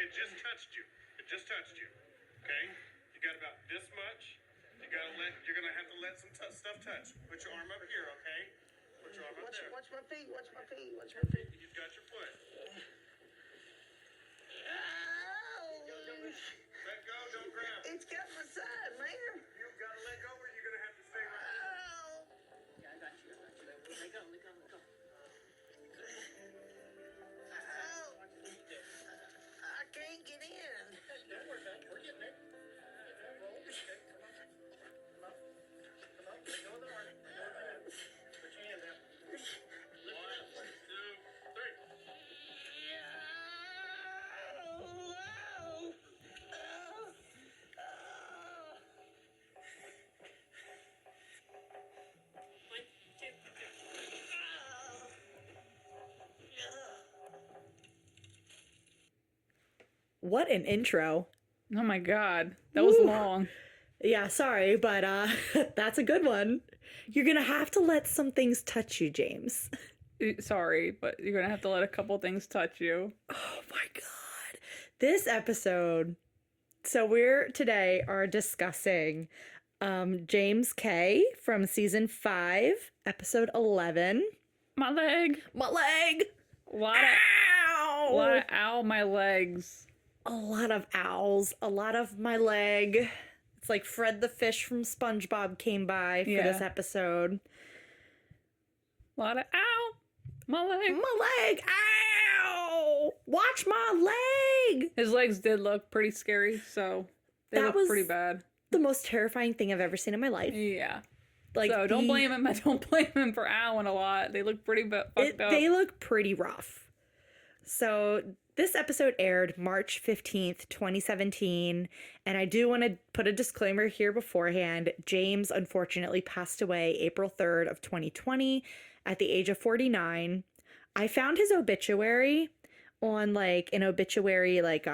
it just touched you. It just touched you. Okay? You got about this much. You're gonna have to let some stuff touch. Put your arm up here, okay? Put your arm up there. Watch my feet. You've got your foot. Let go, don't grab. It's got my side, man. You've got to let go or you're gonna have to stay right here. Yeah, I got you. Let go. I can't get in. Don't worry about it. We're getting there. Roll. Okay, come on. Let go of the arm. Put your hand out. 1, 2, 3. What an intro. Oh my god, that was long. Yeah, sorry, but that's a good one. You're gonna have to let some things touch you, James. Sorry, but you're gonna have to let a couple things touch you. Oh my god. This episode. So we're today are discussing James K from season 5, episode 11. My leg. My leg. A lot of ow, my legs. A lot of owls. A lot of my leg. It's like Fred the fish from SpongeBob came by for this episode. A lot of ow, my leg. My leg. Ow! Watch my leg! His legs did look pretty scary, so they look pretty bad. The most terrifying thing I've ever seen in my life. Yeah. Like, so don't blame him. I don't blame him for owing a lot. They look pretty fucked up. They look pretty rough. So this episode aired March 15th, 2017. And I do want to put a disclaimer here beforehand. James unfortunately passed away April 3rd of 2020 at the age of 49. I found his obituary on like an obituary, like,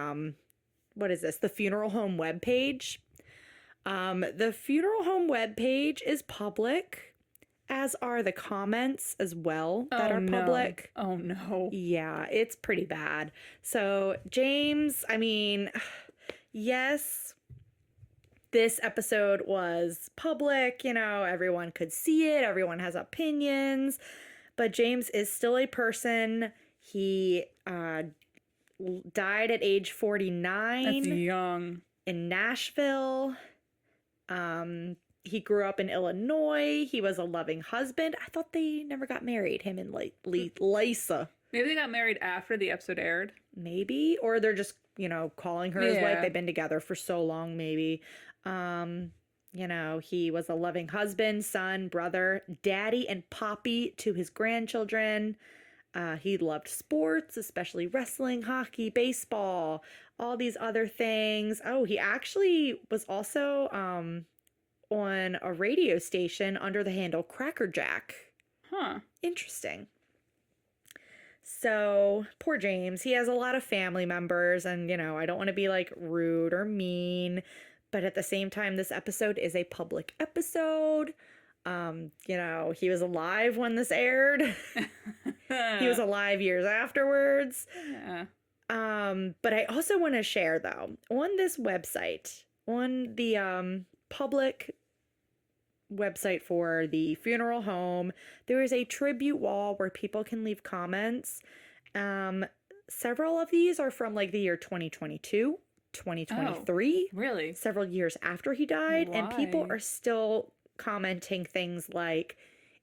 what is this? The funeral home webpage. The funeral home webpage is public, as are the comments as well that are public. Oh no. Yeah, it's pretty bad. So James, I mean, yes, this episode was public, you know, everyone could see it, everyone has opinions, but James is still a person. He died at age 49. That's young. In Nashville. He grew up in Illinois. He was a loving husband. I thought they never got married, him and Lisa. Maybe they got married after the episode aired. Maybe. Or they're just, you know, calling her his wife. They've been together for so long, maybe. You know, he was a loving husband, son, brother, daddy, and poppy to his grandchildren. He loved sports, especially wrestling, hockey, baseball, all these other things. Oh, he actually was also on a radio station under the handle Crackerjack. Huh. Interesting. So, poor James. He has a lot of family members, and, you know, I don't want to be, like, rude or mean, but at the same time, this episode is a public episode. You know, he was alive when this aired. He was alive years afterwards. Yeah. But I also want to share, though, on this website, on the public website for the funeral home, there is a tribute wall where people can leave comments. Several of these are from like the year 2022, 2023. Oh, really? Several years after he died. Why? And people are still commenting things like,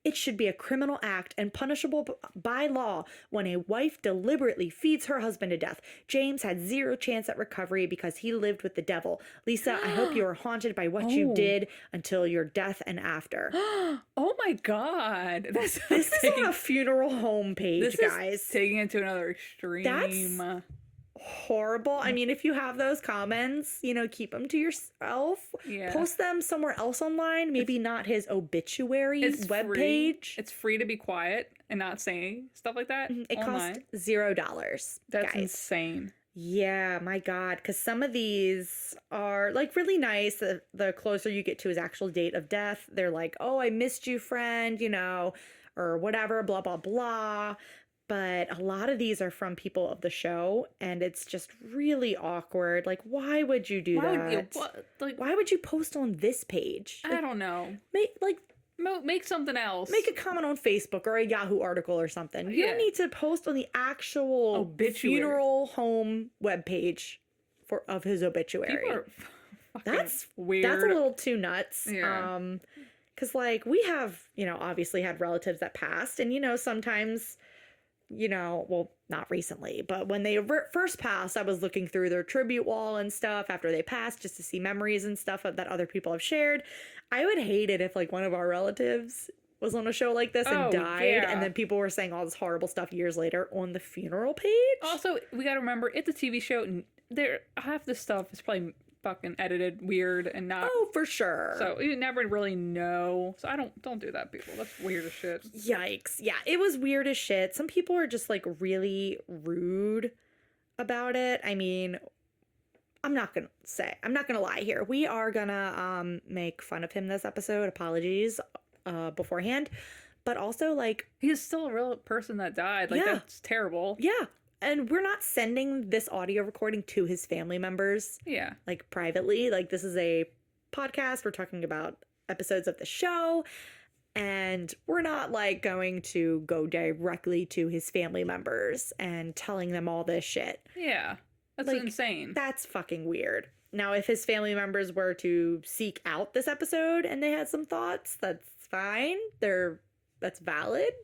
it should be a criminal act and punishable by law when a wife deliberately feeds her husband to death. James had zero chance at recovery because he lived with the devil. Lisa, I hope you are haunted by what you did until your death and after. Oh my god. This is on a funeral home page, guys. Is taking it to another extreme. That's horrible. I mean, if you have those comments, you know, keep them to yourself. Yeah. Post them somewhere else online. Maybe not his obituary webpage. It's free to be quiet and not saying stuff like that. It costs $0. That's guys. insane. Yeah, my God. Because some of these are like really nice. The closer you get to his actual date of death, they're like, oh, I missed you, friend, you know, or whatever, blah, blah, blah. but a lot of these are from people of the show, and it's just really awkward. Like, why would you do that? Why would you post on this page? I don't know. Make something else. Make a comment on Facebook or a Yahoo article or something. You don't need to post on the actual obituary funeral home webpage of his obituary. People are that's weird. That's a little too nuts. Yeah. Because, like, we have, obviously had relatives that passed. And, sometimes, well, not recently, but when they first passed, I was looking through their tribute wall and stuff after they passed just to see memories and stuff that other people have shared. I would hate it if, like, one of our relatives was on a show like this and died, and then people were saying all this horrible stuff years later on the funeral page. Also, we gotta remember, it's a TV show, and half the stuff is probably fucking edited weird and not. Oh, for sure. So you never really know. So don't do that, people. That's weird as shit. Yikes. Yeah, it was weird as shit. Some people are just, like, really rude about it. I mean, I'm not gonna lie here. We are gonna make fun of him this episode. Apologies beforehand. But also, like, he's still a real person that died. Like, that's terrible. Yeah. And we're not sending this audio recording to his family members. Yeah. Like, privately. Like, this is a podcast. We're talking about episodes of the show. And we're not, like, going to go directly to his family members and telling them all this shit. Yeah. That's, like, insane. That's fucking weird. Now, if his family members were to seek out this episode and they had some thoughts, that's fine. That's valid.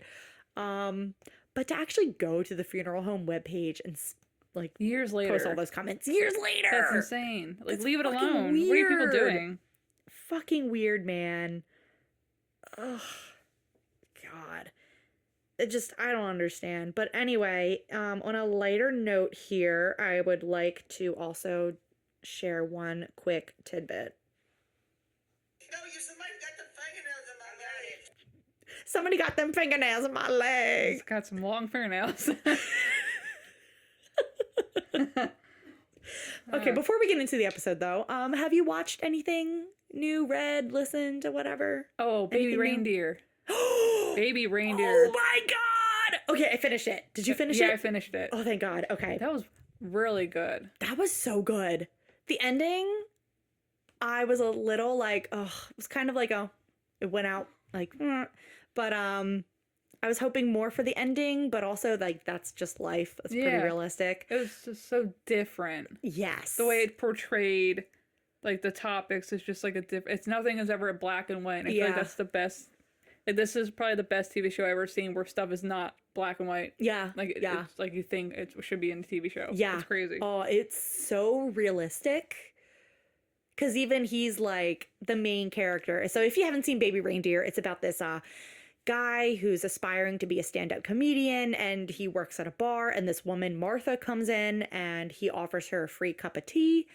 But to actually go to the funeral home webpage and, like, years later, post all those comments years later. That's insane. Like, leave it alone. Weird. What are people doing? Fucking weird, man. Ugh. God. I don't understand. But anyway, on a lighter note here, I would like to also share one quick tidbit. Somebody got them fingernails in my leg. He's got some long fingernails. Okay, before we get into the episode, though, have you watched anything new, read, listened to, whatever? Oh, Baby Reindeer. Baby Reindeer. Oh my God! Okay, I finished it. Did you finish it? Yeah, I finished it. Oh, thank God. Okay. That was really good. That was so good. The ending, I was a little like, it was kind of like it went out like, but I was hoping more for the ending, but also, like, that's just life. It's pretty realistic. It was just so different. Yes. The way it portrayed, like, the topics is just, like, nothing is ever black and white. And I feel like that's the best. Like, this is probably the best TV show I've ever seen where stuff is not black and white. Yeah. Like, it's like you think it should be in a TV show. Yeah. It's crazy. Oh, it's so realistic. Because even he's, like, the main character. So if you haven't seen Baby Reindeer, it's about this guy who's aspiring to be a stand-up comedian, and he works at a bar, and this woman, Martha, comes in, and he offers her a free cup of tea,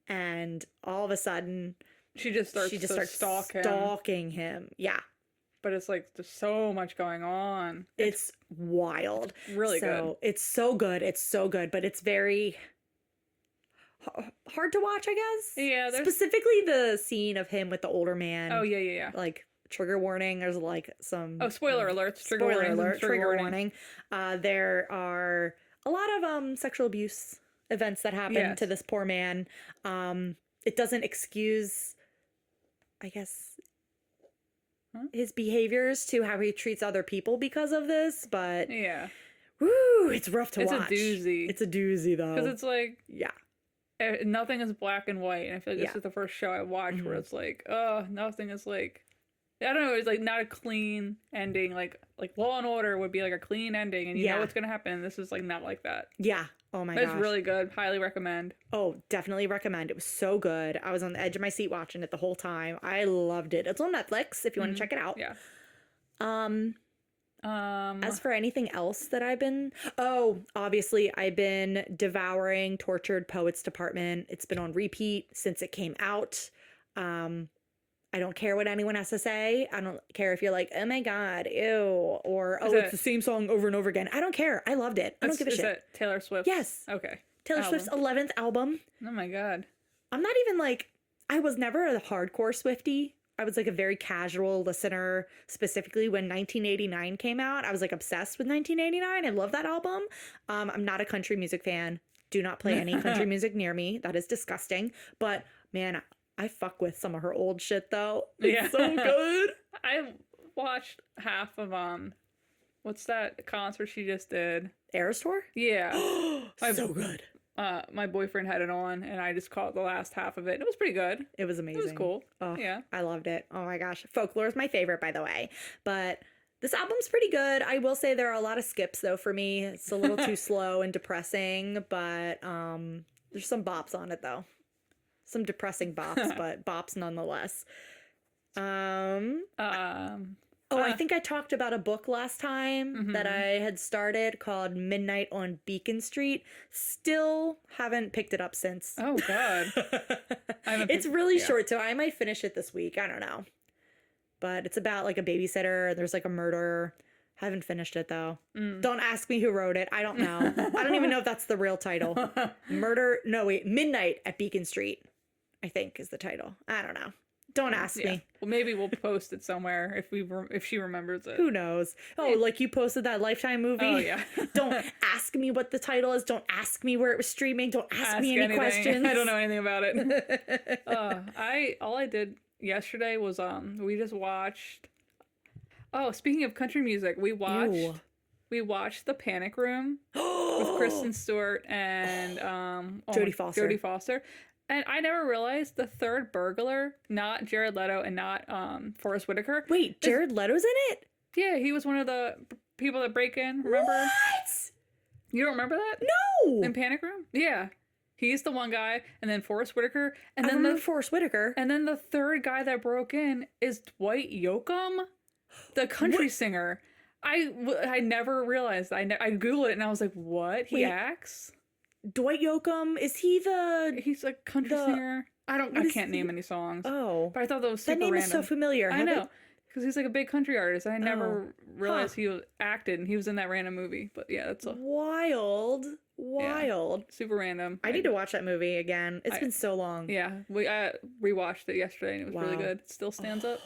and all of a sudden, she just starts stalking him. Yeah. But it's, like, there's so much going on. It's wild. Really good. It's so good. It's so good, but it's very hard to watch, I guess. Yeah. Specifically the scene of him with the older man. Oh, yeah. Like, trigger warning. There's, like, some... Oh, spoiler alerts. Trigger warning. There are a lot of sexual abuse events that happen to this poor man. It doesn't excuse, I guess, his behaviors to how he treats other people because of this, but... Yeah. Woo! It's rough to watch. It's a doozy. It's a doozy, though. Because it's like... Yeah. Nothing is black and white, and I feel like this is the first show I watched where it's like, nothing is like... I don't know, it's like not a clean ending. Like Law and Order would be like a clean ending, and you know what's gonna happen. And this is like not like that. Yeah. Oh my gosh. It's really good. Highly recommend. Oh, definitely recommend. It was so good. I was on the edge of my seat watching it the whole time. I loved it. It's on Netflix if you want to check it out. Yeah. As for anything else that obviously I've been devouring Tortured Poets Department. It's been on repeat since it came out. I don't care what anyone has to say. I don't care if you're like, oh my God, ew, or it's the same song over and over again. I don't care. I loved it. I don't give a shit. Is that Taylor Swift? Yes. Okay. Taylor Swift's 11th album. Oh my God. I'm not even like, I was never a hardcore Swiftie. I was like a very casual listener, specifically when 1989 came out. I was like obsessed with 1989. I love that album. I'm not a country music fan. Do not play any country music near me. That is disgusting. But man, I fuck with some of her old shit though. It's so good. I watched half of what's that concert she just did? Eras Tour? Yeah. So good. My boyfriend had it on, and I just caught the last half of it. It was pretty good. It was amazing. It was cool. Oh, yeah. I loved it. Oh my gosh. Folklore is my favorite, by the way. But this album's pretty good. I will say there are a lot of skips, though, for me. It's a little too slow and depressing, but there's some bops on it, though. Some depressing bops, but bops nonetheless. I think I talked about a book last time that I had started called Midnight on Beacon Street. Still haven't picked it up since. Oh, God. It's really short, so I might finish it this week. I don't know. But it's about like a babysitter. There's like a murder. Haven't finished it, though. Don't ask me who wrote it. I don't know. I don't even know if that's the real title. Midnight at Beacon Street, I think is the title. I don't know. Don't ask me. Well, maybe we'll post it somewhere if she remembers it. Who knows? Oh, like you posted that Lifetime movie? Oh, yeah. Don't ask me what the title is. Don't ask me where it was streaming. Don't ask me any anything. questions. I don't know anything about it. All I did yesterday was we just watched. Oh, speaking of country music, we watched The Panic Room with Kristen Stewart and Jodie Foster. And I never realized the third burglar, not Jared Leto and not Forrest Whitaker. Wait, Jared Leto's in it? Yeah, he was one of the people that break in, remember? What? You don't remember that? No! In Panic Room? Yeah. He's the one guy, and then Forrest Whitaker, and I then remember Forrest Whitaker. And then the third guy that broke in is Dwight Yoakam, the country singer. I never realized. I Googled it, and I was like, what? He acts? Dwight Yoakam, is he He's a country singer. I can't name any songs. Oh. But I thought that was super That name random. is so familiar. I know. Because he's like a big country artist. I never realized he acted and he was in that random movie. But yeah, that's wild. Yeah, super random. I need to watch that movie again. It's been so long. Yeah. I rewatched it yesterday and it was really good. It still stands up.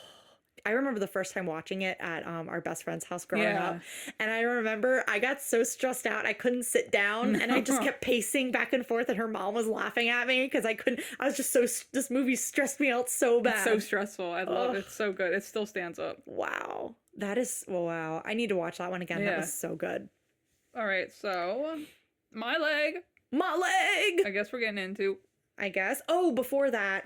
I remember the first time watching it at our best friend's house growing up. And I remember I got so stressed out I couldn't sit down and I just kept pacing back and forth and her mom was laughing at me because I was just this movie stressed me out so bad. It's so stressful. I love it. It's so good. It still stands up. Wow. Wow. I need to watch that one again. That was so good. All right. So my leg. I guess we're getting into. Oh, before that,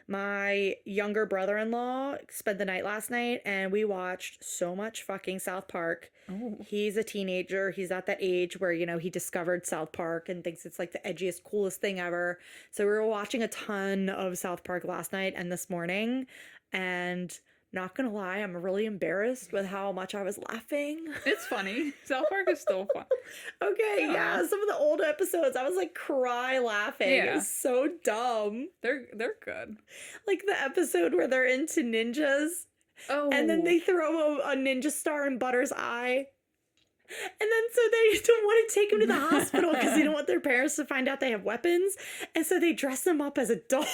my younger brother-in-law spent the night last night and we watched so much fucking South Park. Oh. He's a teenager. He's at that age where, he discovered South Park and thinks it's like the edgiest, coolest thing ever. So we were watching a ton of South Park last night and this morning. And not gonna lie, I'm really embarrassed with how much I was laughing. It's funny. South Park is still fun. Okay, yeah. Some of the old episodes, I was like cry laughing. Yeah. It was so dumb. They're good. Like the episode where they're into ninjas. Oh. And then they throw a ninja star in Butter's eye. And then so they don't want to take him to the hospital because they don't want their parents to find out they have weapons. And so they dress him up as a dog.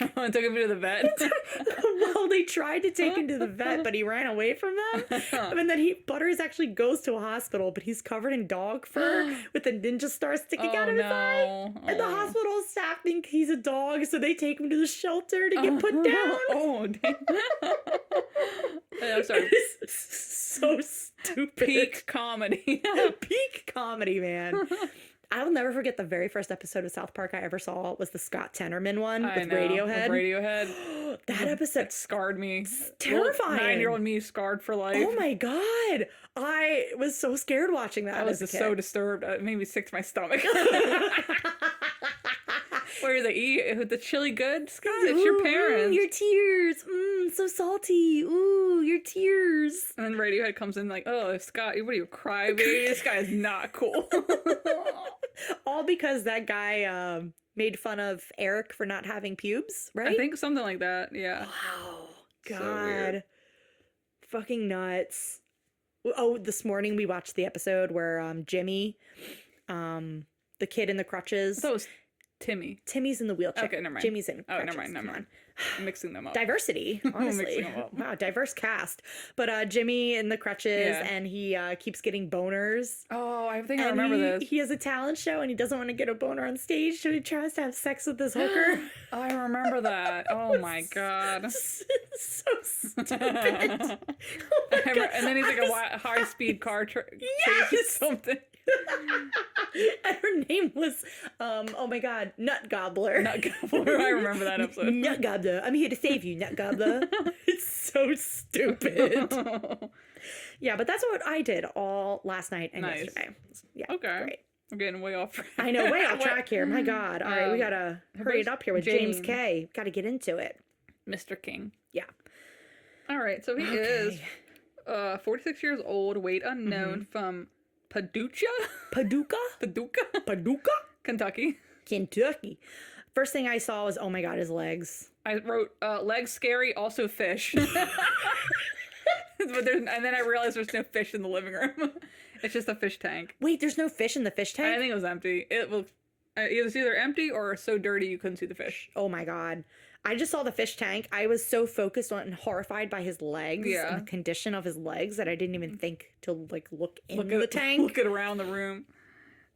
And took him to the vet. Well, they tried to take him to the vet, but he ran away from them. And then Butters actually goes to a hospital, but he's covered in dog fur with a ninja star sticking out of his eye. And the hospital staff think he's a dog, so they take him to the shelter to get put down. Oh, damn. I'm sorry. It's so stupid. Peak comedy. Peak comedy, man. I'll never forget the very first episode of South Park I ever saw was the Scott Tenorman one with Radiohead. That episode scarred me. It's terrifying. 9-year-old me scarred for life. Oh my god. I was so scared watching that. I was so disturbed. It made me sick to my stomach. Where they eat with the chili good, Scott. It's your parents. Your tears. So salty. Ooh, your tears. And then Radiohead comes in like, oh, Scott, what are you, cry baby? This guy is not cool. All because that guy made fun of Eric for not having pubes, right? I think something like that, yeah. Wow. God. So weird. Fucking nuts. Oh, this morning we watched the episode where Jimmy, the kid in the crutches. Timmy. Timmy's in the wheelchair. Okay, never mind. Jimmy's in Oh, crutches. never mind. Never Come mind. on. I'm mixing them up. Diversity, honestly. Mixing them up. Wow, diverse cast. But Jimmy in the crutches, Yeah. and he keeps getting boners. Oh, I think I And remember he, this. He has a talent show, and he doesn't want to get a boner on stage, so he tries to have sex with this hooker. I remember that. Oh my god. So stupid. Oh my God. And then he's like a high-speed car chase or Yes! something. And her name was, oh my God, Nut Gobbler. Nut Gobbler. I remember that episode. Nut Gobbler. I'm here to save you, Nut Gobbler. It's so stupid. Yeah, but that's what I did all last night and Nice. yesterday. Yeah, Okay. great. I'm getting way off. I know, way off track here. My God. All right, we gotta hurry it up here with James James. K. Gotta get into it. Mr. King. Yeah. All right, so he is 46 years old, weight unknown, from Paducah, Paducah? Paducah? Kentucky. Kentucky. First thing I saw was, oh my God, his legs. I wrote legs scary, also fish. And then I realized there's no fish in the living room. It's just a fish tank. Wait, there's no fish in the fish tank? I think it was empty. It was either empty or so dirty you couldn't see the fish. Oh my God. I just saw the fish tank. I was so focused on and horrified by his legs Yeah. and the condition of his legs that I didn't even think to look in Look the tank. Look at around the room.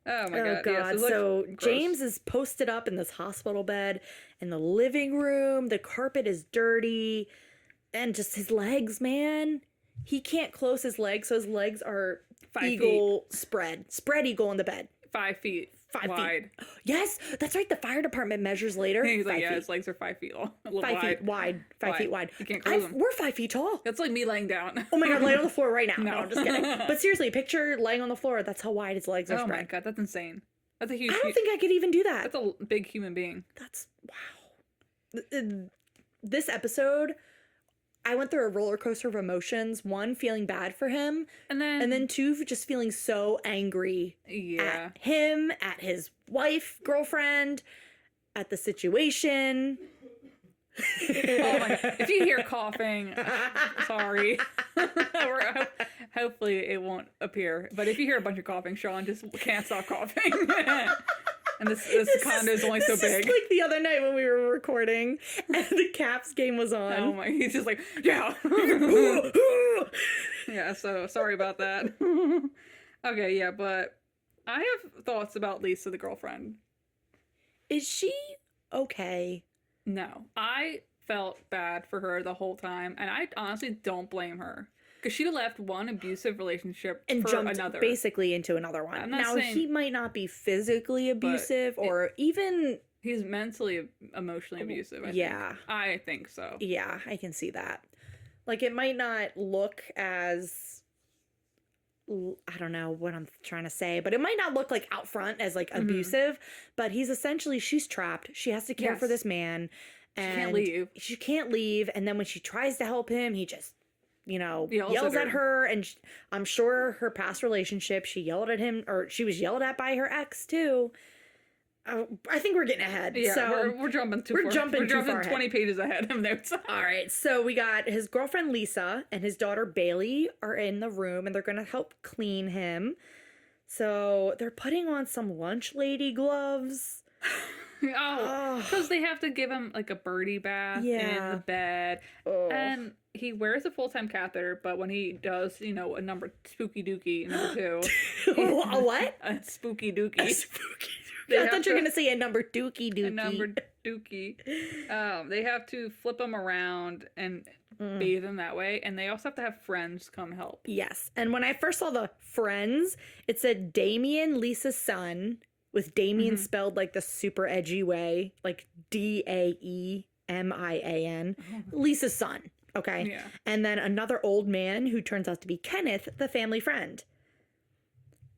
Oh my Oh god. God. Yeah, So gross. James is posted up in this hospital bed in the living room. The carpet is dirty. And just his legs, man. He can't close his legs, so his legs are 5 eagle spread eagle in the bed. 5 feet 5 wide. feet. Yes, that's right. The fire department measures later. He's like, 5 yeah, feet. his legs are 5 feet long. A little 5 wide. feet wide. 5 feet wide. You can't close them. We're 5 feet tall. That's like me laying down. Oh my God, lay on the floor right now. No, No. I'm just kidding. But seriously, picture laying on the floor. That's how wide his legs are Oh my spread. god, that's insane. That's a huge. I don't think I could even do that. That's a big human being. That's wow. This episode, I went through a roller coaster of emotions. One, feeling bad for him, And then two, just feeling so angry yeah. at him, at his wife, girlfriend, at the situation. Oh my god. If you hear coughing, sorry. Hopefully it won't appear. But if you hear a bunch of coughing, Sean just can't stop coughing. And this condo is only so This is big. like the other night when we were recording and the Caps game was on. Oh my, he's just like, yeah. Yeah, so sorry about that. Okay, yeah, but I have thoughts about Lisa, the girlfriend. Is she okay? No, I felt bad for her the whole time, and I honestly don't blame her. Because she left one abusive relationship And for jumped another. basically into another one. I'm not Now, saying- he might not be physically abusive or even... He's mentally, emotionally abusive. Yeah. I think so. Yeah, I can see that. Like, it might not look as... I don't know what I'm trying to say, but it might not look like out front as like abusive, but he's essentially, she's trapped. She has to care for Yes. this man. And can't leave. She can't leave. And then when she tries to help him, he just, Yells yells at at her. And I'm sure her past relationship, she yelled at him, or she was yelled at by her ex too. I think we're getting ahead. Yeah, So we're jumping too far. we're jumping too far 20 pages ahead of notes. all right, so we got his girlfriend Lisa and his daughter Bailey are in the room and they're going to help clean him. So they're putting on some lunch lady gloves. Oh, because they have to give him like a birdie bath in Yeah. the bed. Oh. And he wears a full-time catheter, but when he does, a number spooky dookie number 2. A what? A spooky dookie. Spooky. They I have thought you were to- going to say a number dookie dookie. A number dookie. They have to flip him around and bathe him that way, and they also have to have friends come help. Yes. And when I first saw the friends, it said Damien, Lisa's son, with Damien spelled like the super edgy way, like Daemian, Lisa's son. Okay. Yeah. And then another old man who turns out to be Kenneth, the family friend.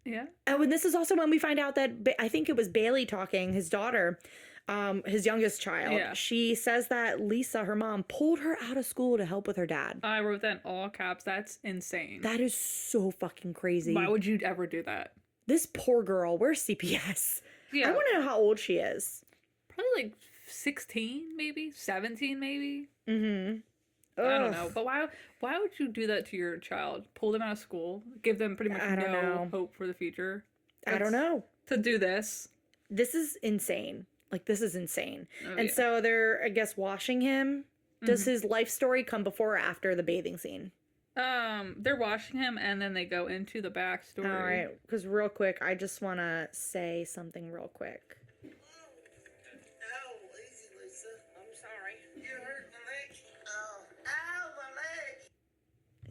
Yeah. Oh, and this is also when we find out that I think it was Bailey talking, his daughter, his youngest child. Yeah. She says that Lisa, her mom, pulled her out of school to help with her dad. I wrote that in all caps. That's insane. That is so fucking crazy. Why would you ever do that? This poor girl, where's CPS? Yeah. I want to know how old she is. Probably like 16, maybe 17, maybe. Mm-hmm. I don't know, but why would you do that to your child? Pull them out of school, give them pretty much I don't no know. hope for the future. I don't know. To do this. This is insane. Like, this is insane. Oh, and yeah. so they're, I guess, washing him. Does his life story come before or after the bathing scene? They're washing him, and then they go into the backstory. All right, because real quick, I just want to say something real quick. Oh, easy, Lisa. I'm sorry. You hurt my leg. Oh, ow, my leg.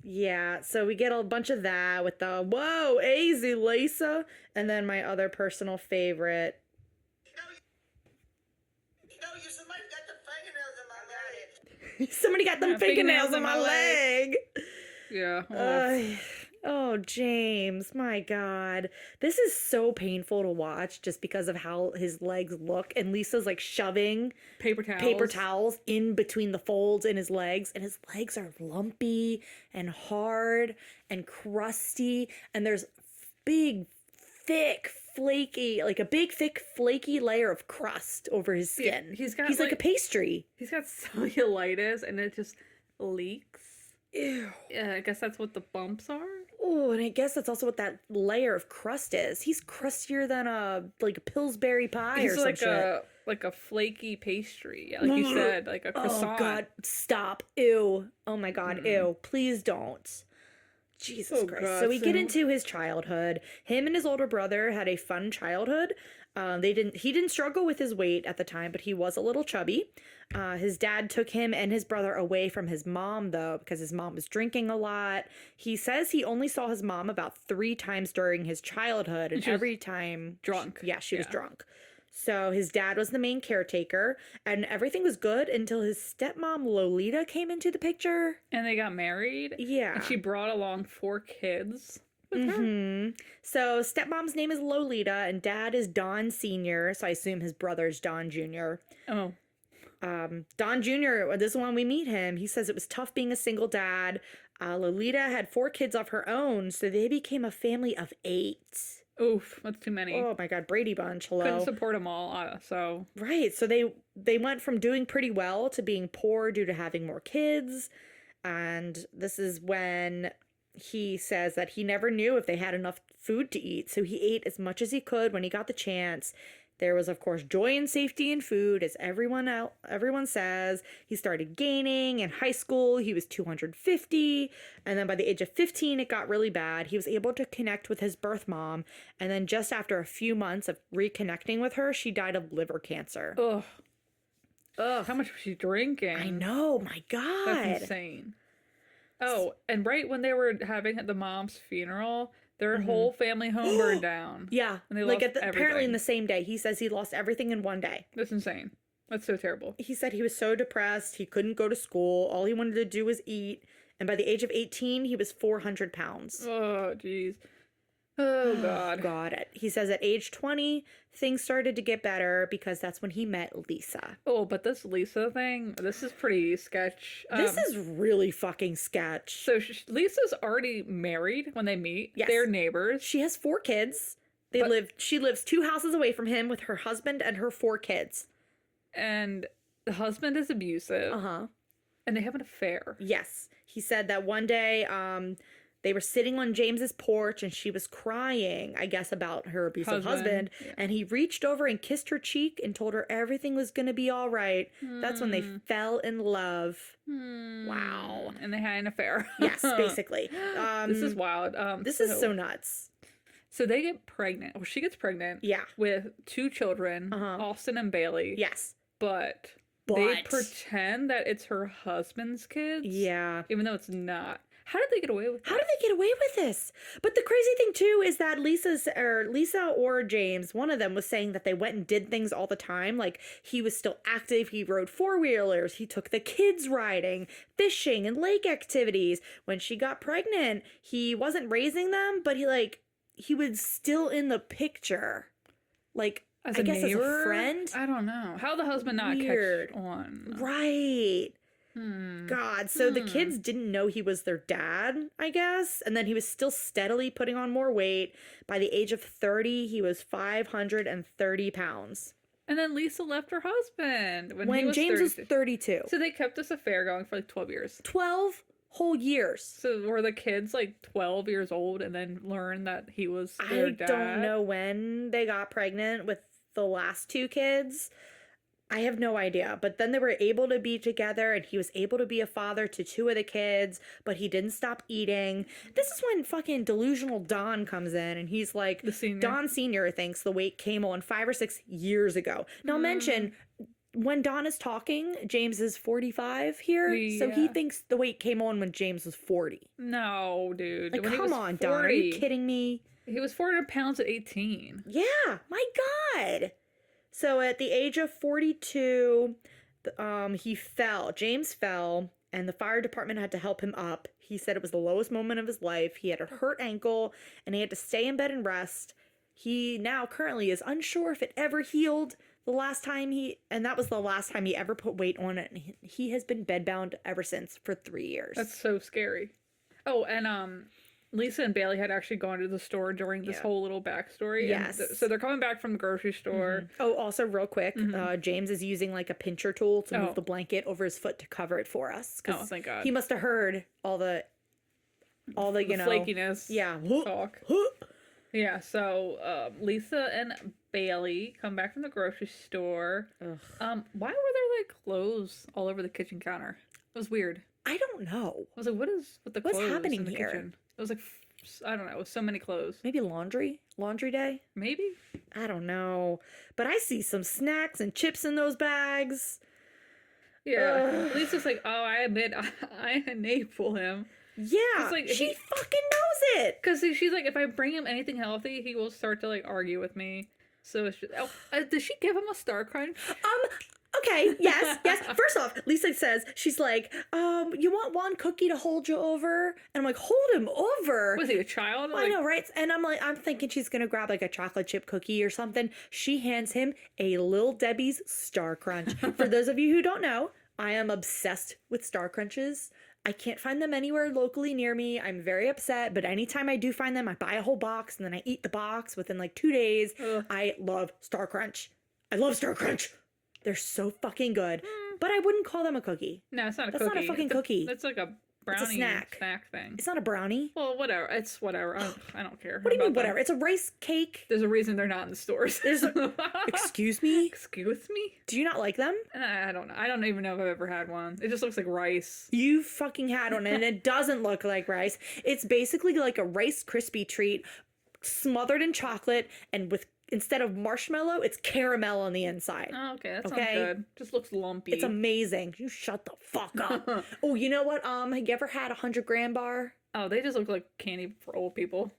Yeah, so we get a bunch of that with the, whoa, easy, Lisa. And then my other personal favorite. Somebody got the fingernails in my leg. Somebody got them Yeah, fingernails in my leg. Yeah. Oh, James, my God. This is so painful to watch just because of how his legs look. And Lisa's like shoving paper towels in between the folds in his legs. And his legs are lumpy and hard and crusty. And there's big, thick, flaky, like a big, thick, flaky layer of crust over his skin. Yeah, he's like a pastry. He's got cellulitis, and it just leaks. Ew. Yeah, I guess that's what the bumps are. Oh, and I guess that's also what that layer of crust is. He's crustier than a Pillsbury pie He's or some like shit. like a flaky pastry. Yeah, like you said, like a croissant. Oh God, stop. Ew. Oh my God, ew. Please don't. Jesus Christ. God, So we get so- into his childhood. Him and his older brother had a fun childhood. He didn't struggle with his weight at the time, but he was a little chubby. His dad took him and his brother away from his mom, though, because his mom was drinking a lot. He says he only saw his mom about 3 times during his childhood, and She was every time drunk. She was Yeah. drunk. So his dad was the main caretaker, and everything was good until his stepmom Lolita came into the picture. And they got married. Yeah. And she brought along 4 kids with her. Hmm. So stepmom's name is Lolita, and dad is Don Sr., so I assume his brother's Don Jr. Oh. Don Jr., this is when we meet him. He says it was tough being a single dad. Lolita had 4 kids of her own, so they became a family of 8. Oof, that's too many. Oh my God, Brady Bunch, hello. Couldn't support them all, so. Right, so they went from doing pretty well to being poor due to having more kids. And this is when he says that he never knew if they had enough food to eat, so he ate as much as he could when he got the chance. There was, of course, joy and safety in food, as everyone says. He started gaining. In high school, he was 250. And then by the age of 15, it got really bad. He was able to connect with his birth mom. And then just after a few months of reconnecting with her, she died of liver cancer. Ugh. Ugh. How much was she drinking? I know, my God. That's insane. Oh, and right when they were having the mom's funeral, their whole family home burned down. Yeah, And they like lost apparently in everything. the same day. He says he lost everything in one day. That's insane. That's so terrible. He said he was so depressed, he couldn't go to school. All he wanted to do was eat. And by the age of 18, he was 400 pounds. Oh, jeez. Oh, God. God. He says at age 20, things started to get better because that's when he met Lisa. Oh, but this Lisa thing, this is pretty sketch. This is really fucking sketch. So Lisa's already married when they meet. Yes. They're neighbors. She has 4 kids. She lives 2 houses away from him with her husband and her 4 kids. And the husband is abusive. Uh-huh. And they have an affair. Yes. He said that one day they were sitting on James's porch and she was crying, I guess, about her abusive husband. Yeah. And he reached over and kissed her cheek and told her everything was going to be all right. That's when they fell in love. Wow. And they had an affair. Yes, basically. This is wild. This is so nuts. So they get pregnant. Well, she gets pregnant. Yeah. With 2 children, Austin and Bailey. Yes. But they pretend that it's her husband's kids. Yeah. Even though it's not. How did they get away with that? How did they get away with this? But the crazy thing too is that Lisa or James, one of them was saying that they went and did things all the time. Like he was still active. He rode 4-wheelers. He took the kids riding, fishing, and lake activities. When she got pregnant, he wasn't raising them, but he was still in the picture. Like, As I a guess neighbor? as a friend. I don't know. How the husband not Weird. catch on? Right. God, so the kids didn't know he was their dad, I guess. And then he was still steadily putting on more weight. By the age of 30, he was 530 pounds. And then Lisa left her husband when he was James 32. was 32. So they kept this affair going for like 12 years. 12 whole years. So were the kids like 12 years old and then learned that he was their I dad? don't know when they got pregnant with the last two kids. I have no idea. But then they were able to be together and he was able to be a father to two of the kids, but he didn't stop eating. This is when fucking delusional Don comes in and he's like, The senior. Don Sr. thinks the weight came on 5 or 6 years ago. Now, mention when Don is talking, James is 45 here. So he Yeah. thinks the weight came on when James was 40. No, dude. Like, When he come was on, Don. Are you 40, kidding me? He was 400 pounds at 18. Yeah, my God. So at the age of 42, he fell. James fell, and the fire department had to help him up. He said it was the lowest moment of his life. He had a hurt ankle, and he had to stay in bed and rest. He now currently is unsure if it ever healed the last time and that was the last time he ever put weight on it. And he has been bedbound ever since for 3 years. That's so scary. Oh, and Lisa and Bailey had actually gone to the store during this whole little backstory. Yes. And so they're coming back from the grocery store. Oh, also real quick, James is using like a pincher tool to Oh. move the blanket over his foot to cover it for us. 'Cause Oh, thank God. he must have heard all the you know, flakiness. yeah, Talk. Yeah, so Lisa and Bailey come back from the grocery store. Ugh. Why were there like clothes all over the kitchen counter? It was weird. I don't know. I was like, what is with the What's clothes happening in the here? kitchen? It was like, I don't know, it was so many clothes. Maybe laundry day. Maybe? I don't know, but I see some snacks and chips in those bags. Yeah. Ugh. Lisa's like, oh, I admit, I enable him. Yeah, like, she he- fucking knows it. Because she's like, if I bring him anything healthy, he will start to like argue with me. So it's just, did she give him a Star Crunch? Okay, yes. First off, Lisa says, she's like, you want one cookie to hold you over? And I'm like, hold him over? Was he a child? I know, right? And I'm thinking she's gonna grab like a chocolate chip cookie or something. She hands him a Lil Debbie's Star Crunch. For those of you who don't know, I am obsessed with Star Crunches. I can't find them anywhere locally near me. I'm very upset, but anytime I do find them, I buy a whole box and then I eat the box within like 2 days. Ugh. I love Star Crunch. I love Star Crunch. They're so fucking good. But I wouldn't call them a cookie. No, it's not a That's cookie. not a fucking cookie. It's like a brownie snack. thing. It's not a brownie. Well, whatever. It's whatever. I don't care. What do you mean, about them. whatever? It's a rice cake. There's a reason they're not in the stores. Excuse me? Excuse me? Do you not like them? I don't know. I don't even know if I've ever had one. It just looks like rice. You fucking had one, and it doesn't look like rice. It's basically like a Rice Krispie treat smothered in chocolate, and with instead of marshmallow, it's caramel on the inside. Oh, okay. That Okay. sounds good. Just looks lumpy. It's amazing. You shut the fuck up. Oh, you know what? Have you ever had a 100-gram bar? Oh, they just look like candy for old people.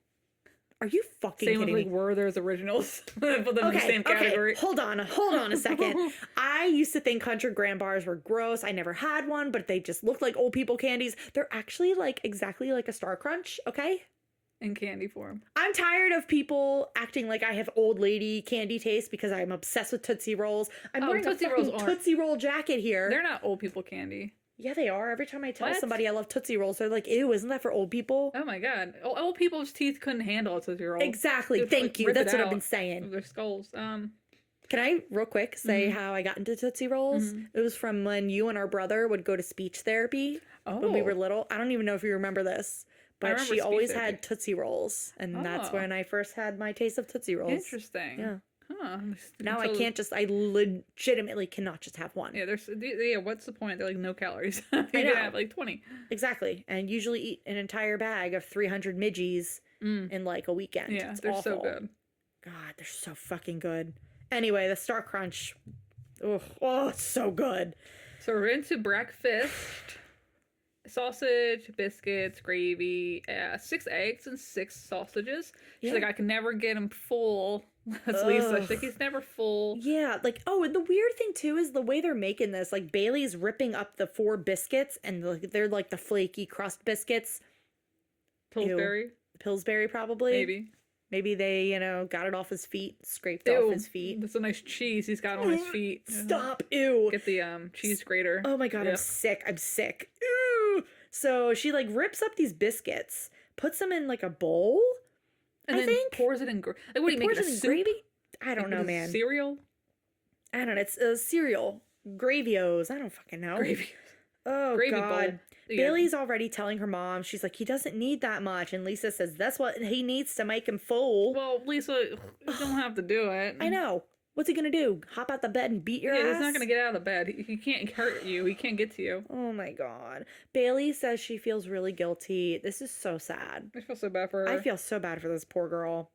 Are you fucking Same with kidding like me? Werther's originals. Put them in the same category. Hold on a second. I used to think 100-gram bars were gross. I never had one, but they just looked like old people candies. They're actually like exactly like a Star Crunch, okay? In candy form. I'm tired of people acting like I have old lady candy taste because I'm obsessed with Tootsie Rolls. I'm wearing Tootsie a fucking Rolls aren't. Tootsie Roll jacket here. They're not old people candy. Yeah, they are. Every time I tell What? somebody I love Tootsie Rolls, they're like, ew, isn't that for old people? Oh my god. Old people's teeth couldn't handle a Tootsie Roll. Exactly. Just, Thank like, you. rip That's it what I've out been saying. of their skulls. Can I, real quick, say how I got into Tootsie Rolls? It was from when you and our brother would go to speech therapy when we were little. I don't even know if you remember this, but remember she speech always therapy. had Tootsie Rolls. And that's Oh. when I first had my taste of Tootsie Rolls. Interesting. Yeah. Huh. Now I can't I legitimately cannot just have one. Yeah, what's the point? They're like no calories. You I can know. have like 20. Exactly. And usually eat an entire bag of 300 midgies in like a weekend. Yeah, It's they're so awful. good. God, they're so fucking good. Anyway, the Star Crunch. Oh, it's so good. So we're into breakfast. Sausage, biscuits, gravy, 6 eggs and 6 sausages. She's Yeah. like, I can never get him full. That's Lisa. She's Ugh. like, he's never full. Yeah, like, oh, and the weird thing too is the way they're making this. Like, Bailey's ripping up the 4 biscuits, and they're like the flaky crust biscuits. Pillsbury, Pillsbury, probably. Maybe they, got it off his feet, scraped off his feet. That's a nice cheese he's got on his feet. Stop, ew. Get the cheese grater. Oh my god, Yeah. I'm sick. Ew. So she like rips up these biscuits, puts them in like a bowl, And I then think. pours it in. Like, what do you make Pours it a it in soup? gravy? I don't Like, know, is it man. Cereal? I don't know. It's a cereal. Gravios. I don't fucking know. Gravy. Oh Gravy god. bowl. Yeah. Bailey's already telling her mom. She's like, he doesn't need that much. And Lisa says, that's what he needs to make him full. Well, Lisa, you don't have to do it. I know. What's he gonna do? Hop out the bed and beat your ass? He's not gonna get out of the bed. He can't hurt you. He can't get to you. Oh my god. Bailey says she feels really guilty. This is so sad. I feel so bad for her. I feel so bad for this poor girl.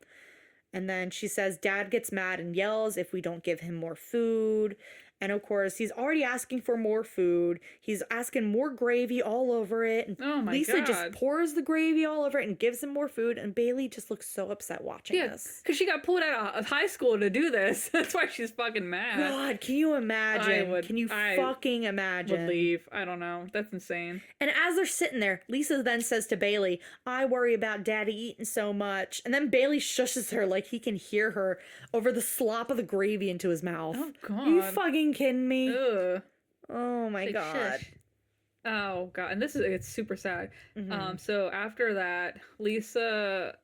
And then she says Dad gets mad and yells if we don't give him more food. And of course, he's already asking for more food. He's asking more gravy all over it. And Oh my Lisa God. just pours the gravy all over it and gives him more food. And Bailey just looks so upset watching this. because she got pulled out of high school to do this. That's why she's fucking mad. God, can you imagine? Can you fucking imagine? Would leave. I don't know. That's insane. And as they're sitting there, Lisa then says to Bailey, I worry about Daddy eating so much. And then Bailey shushes her like he can hear her over the slop of the gravy into his mouth. Oh God. Are you fucking kidding me? Ugh. Oh my Like, God. shush. Oh God. And it's super sad. Mhm. So after that, Lisa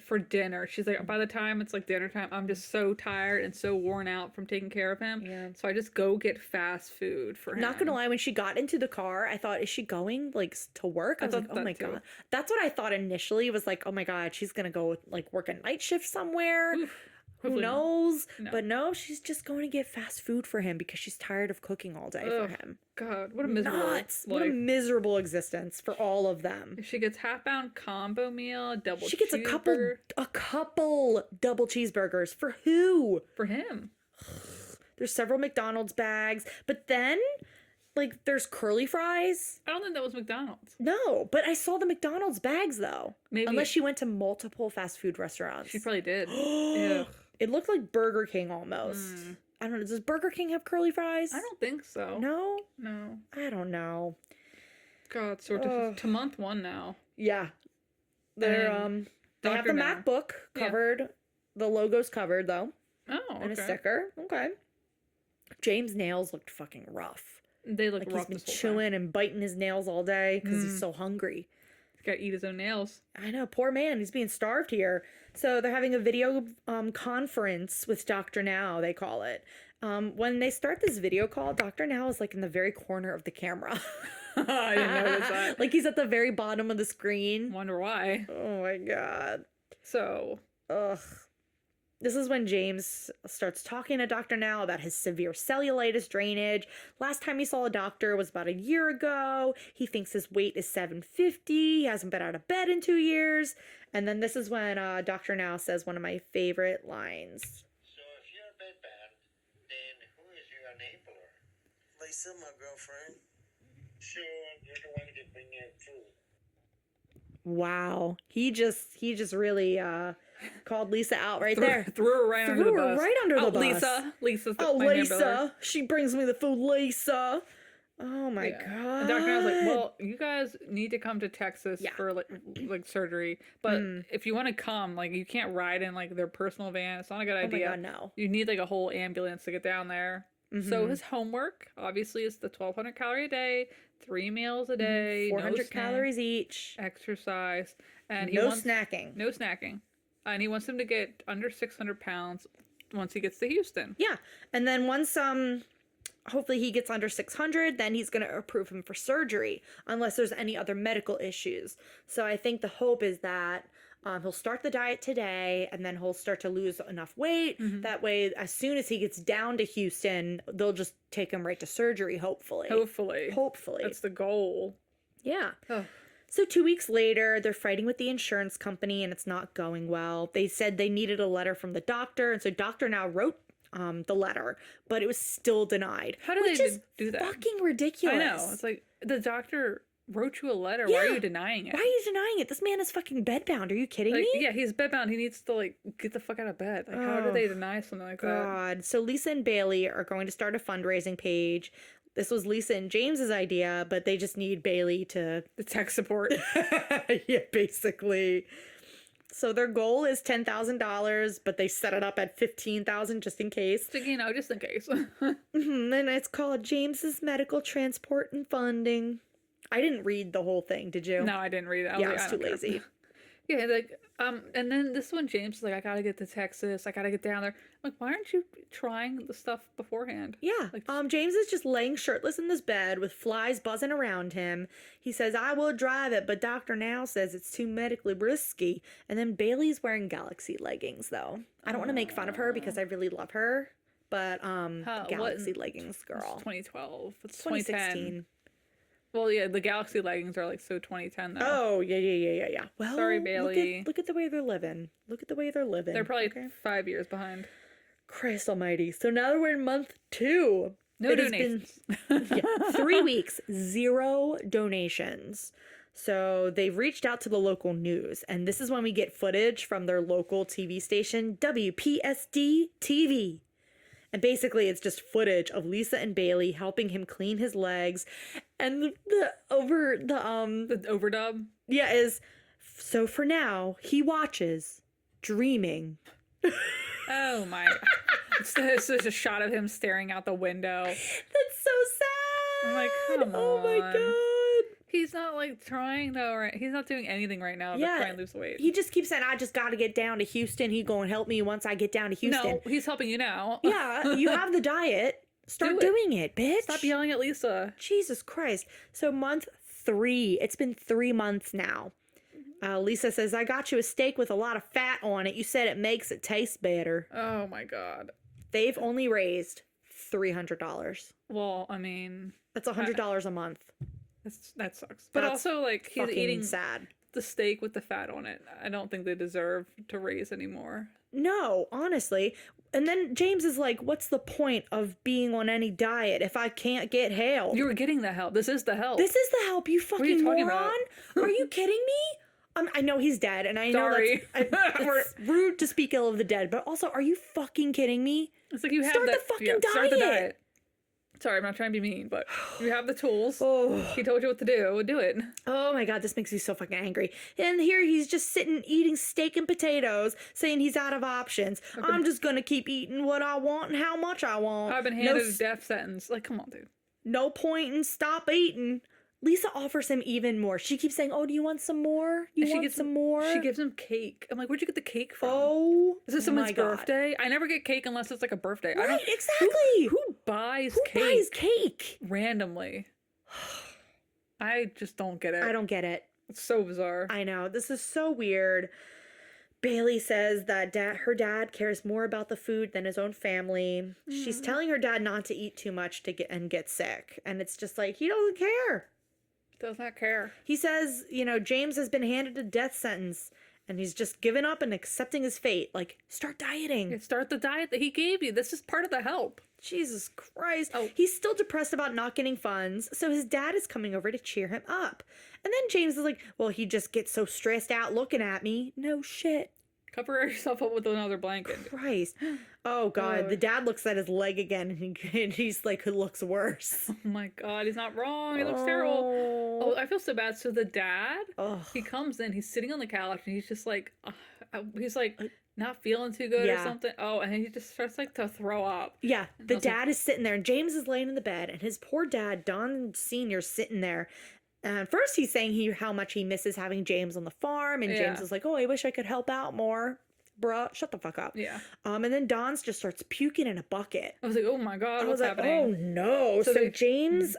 for dinner, she's like, by the time it's like dinner time, I'm just so tired and so worn out from taking care of him. Yeah. So I just go get fast food for him. Not gonna lie, when she got into the car, I thought, is she going like to work? I was like, thought oh my that too. God. That's what I thought initially, was like, oh my God, she's gonna go like work a night shift somewhere. Oof. Who Hopefully not. knows? No. But no, she's just going to get fast food for him because she's tired of cooking all day for Ugh, him. God, what a miserable Nuts. What a life. miserable existence for all of them. If she gets half-pound combo meal, double She gets a cheeseburger couple double cheeseburgers. For who? for him. There's several McDonald's bags, but then like there's curly fries. I don't think that was McDonald's. No, but I saw the McDonald's bags though. Maybe Unless she went to multiple fast food restaurants. she probably did. Ew. It looked like Burger King almost. I don't know. Does Burger King have curly fries? I don't think so. No? No. I don't know. God, so Ugh. to month one now. Yeah. They're And they have Dr. the Now. MacBook covered. The logo's covered though. Oh, And a okay. sticker. Okay. James' nails looked fucking rough. They look Like he's rough been this whole time. chewing and biting his nails all day because he's so hungry. He's got to eat his own nails. I know, poor man. He's being starved here. So they're having a video conference with Dr. Now, they call it. When they start this video call, Dr. Now is like in the very corner of the camera. I didn't notice that. Like he's at the very bottom of the screen. Wonder why. Oh my God. So, Ugh. This is when James starts talking to Dr. Now about his severe cellulitis drainage. Last time he saw a doctor was about a year ago. He thinks his weight is 750. He hasn't been out of bed in 2 years. And then this is when Dr. Now says one of my favorite lines. So if you're bedbound, then who is your enabler? Lisa, my girlfriend. Sure, you're the one that bring in food. Wow. He just really called Lisa out right there. threw her right under the Threw her bus. right under the bus. Lisa. Lisa's the Oh, my neighbor. Lisa. She brings me the food, Lisa. Oh my God. And Dr. Now was like, well, you guys need to come to Texas Yeah. for like surgery. But if you want to come, like you can't ride in like their personal van. It's not a good Oh my idea. God, no. You need like a whole ambulance to get down there. So his homework obviously is the 1,200 calorie a day, 3 meals a day, 400 no snack, calories each. exercise, and he No wants snacking. no snacking, and he wants him to get under 600 pounds once he gets to Houston. Yeah. And then once hopefully he gets under 600, then he's going to approve him for surgery unless there's any other medical issues. So I think the hope is that he'll start the diet today and then he'll start to lose enough weight. That way, as soon as he gets down to Houston, they'll just take him right to surgery, hopefully. Hopefully. That's the goal. Yeah. Ugh. So 2 weeks later, they're fighting with the insurance company and it's not going well. They said they needed a letter from the doctor. And so Dr. Now wrote the letter, but it was still denied. How do which they is do that? Fucking ridiculous. I know. It's like the doctor wrote you a letter. Why are Yeah. you denying it? Why are you denying it? This man is fucking bedbound. Are you kidding Like, me? yeah, he's bedbound. He needs to like get the fuck out of bed. Like, how do they deny something like that? God. So Lisa and Bailey are going to start a fundraising page. This was Lisa and James's idea, but they just need Bailey to The tech support. yeah, basically. So their goal is $10,000, but they set it up at $15,000 just in case. So, you know, just in case. And it's called James's Medical Transport and Funding. I didn't read the whole thing, did you? No, I didn't read it. Yeah, I like, was I too don't care. lazy. Yeah, like, and then this one, James is like, I gotta get to Texas. I gotta get down there. I'm like, why aren't you trying the stuff beforehand? Yeah. Like, James is just laying shirtless in this bed with flies buzzing around him. He says, I will drive it, but Dr. Now says it's too medically risky. And then Bailey's wearing Galaxy leggings, though. I don't want to make fun of her because I really love her. But Galaxy what- leggings, It's girl. 2012. It's 2010. 2016. Well, yeah, the Galaxy leggings are like so 2010 though. Oh, yeah. Well, Sorry, Bailey. Look at the way they're living. Look at the way they're living. They're probably 5 years behind. Christ almighty. So now that we're in month 2. No it has been donations. 3 weeks, 0 donations. So they've reached out to the local news, and this is when we get footage from their local TV station, WPSD TV. And basically, it's just footage of Lisa and Bailey helping him clean his legs, and the overdub. yeah is so for now he watches, dreaming. Oh my! It's just a shot of him staring out the window. That's so sad. I'm like, come Oh my on. god. He's not like trying though, right? He's not doing anything right now to try and lose weight. He just keeps saying, I just got to get down to Houston. He going to help me once I get down to Houston. No, he's helping you now. Yeah, you have the diet. Start Do it. doing it, bitch. Stop yelling at Lisa. Jesus Christ. So month 3. It's been 3 months now. Lisa says, I got you a steak with a lot of fat on it. You said it makes it taste better. Oh my god. They've only raised $300. Well, I mean, That's $100 a month. that sucks. But That's also, like, he's Fucking eating sad. the steak with the fat on it. I don't think they deserve to raise anymore. No, honestly. And then James is like, what's the point of being on any diet if I can't get help? You were getting the help. This is the help. This is the help, you are fucking you talking moron. Are you kidding me? I know he's dead, and I know Sorry. it's rude to speak ill of the dead, but also, are you fucking kidding me? It's like you have Start that. the fucking Start the diet. diet. Sorry, I'm not trying to be mean, but you have the tools. Oh. He told you what to do. Do it. Oh my god, this makes me so fucking angry. And here he's just sitting eating steak and potatoes, saying he's out of options. I'm just gonna keep eating what I want and how much I want. I've been handed a death sentence. Like, come on, dude. No point in stop eating. Lisa offers him even more. She keeps saying, "Oh, do you want some more? You And want some more?" She gives him cake. I'm like, where'd you get the cake from? Oh, Is it someone's my God. birthday? I never get cake unless it's like a birthday. I Right, don't, exactly. Who buys Who cake buys cake? randomly? I just don't get it. I don't get it. It's so bizarre. I know. This is so weird. Bailey says that her dad cares more about the food than his own family. She's telling her dad not to eat too much to get sick. And it's just like, he doesn't care. Does not care. He says, James has been handed a death sentence and he's just given up and accepting his fate. Like, start dieting. Start the diet that he gave you. This is part of the help. Jesus Christ. Oh. He's still depressed about not getting funds, so his dad is coming over to cheer him up. And then James is like, well, he just gets so stressed out looking at me. No shit. Cover yourself up with another blanket. Christ. Oh, God. Oh. The dad looks at his leg again, and he's like, it looks worse. Oh my god, he's not wrong. He looks terrible. Oh, I feel so bad. So the dad, Oh. he comes in, he's sitting on the couch, and he's just like, he's like not feeling too good or Yeah. something. Oh, and he just starts like to throw up. Yeah, the I was like- dad is sitting there, and James is laying in the bed, and his poor dad, Don Sr., sitting there. And first he's saying how much he misses having James on the farm, and Yeah. James is like, oh, I wish I could help out more. Bruh, shut the fuck up. Yeah. And then Don's just starts puking in a bucket. I was like, oh my god, I what's was like, happening? oh no. So So they- James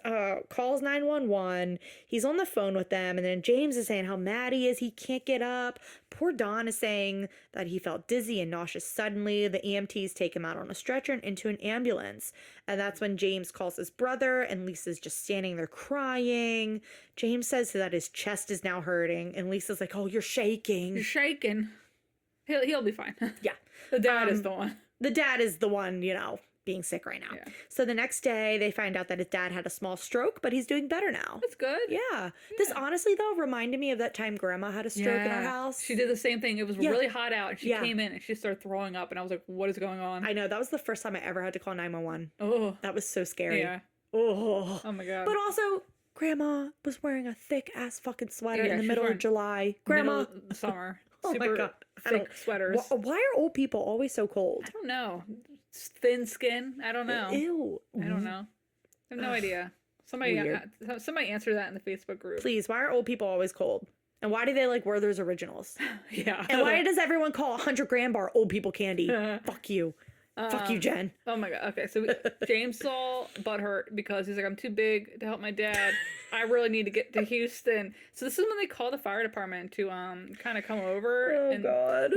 calls 911. He's on the phone with them. And then James is saying how mad he is. He can't get up. Poor Don is saying that he felt dizzy and nauseous suddenly. The EMTs take him out on a stretcher and into an ambulance. And that's when James calls his brother. And Lisa's just standing there crying. James says that his chest is now hurting. And Lisa's like, oh, you're shaking. You're shaking. He'll be fine. Yeah. The dad is the one. The dad is the one, being sick right now. Yeah. So the next day, they find out that his dad had a small stroke, but he's doing better now. That's good. Yeah. This honestly, though, reminded me of that time Grandma had a stroke in our Yeah. house. She did the same thing. It was Yeah. really hot out, and she Yeah. came in and she started throwing up, and I was like, "What is going on?" I know. That was the first time I ever had to call 911. Oh, That was so scary. yeah. Oh. Oh my god. But also, Grandma was wearing a thick ass fucking sweater Yeah, in the she's middle of wearing July. Grandma. Middle of the summer. Oh my Super God. I thick don't- sweaters. Why are old people always so cold? I don't know. Thin skin. I don't know. Ew. I don't know. I have no idea. Somebody answer that in the Facebook group. Please, why are old people always cold? And why do they like Werther's Originals? Yeah. And why does everyone call 100 gram bar old people candy? Fuck you. Fuck you, Jen. Oh my god. Okay, so James is all butthurt because he's like, I'm too big to help my dad. I really need to get to Houston. So this is when they call the fire department to kind of come over and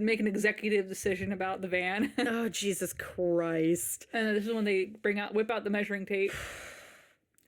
make an executive decision about the van. Oh, Jesus Christ. And this is when they whip out the measuring tape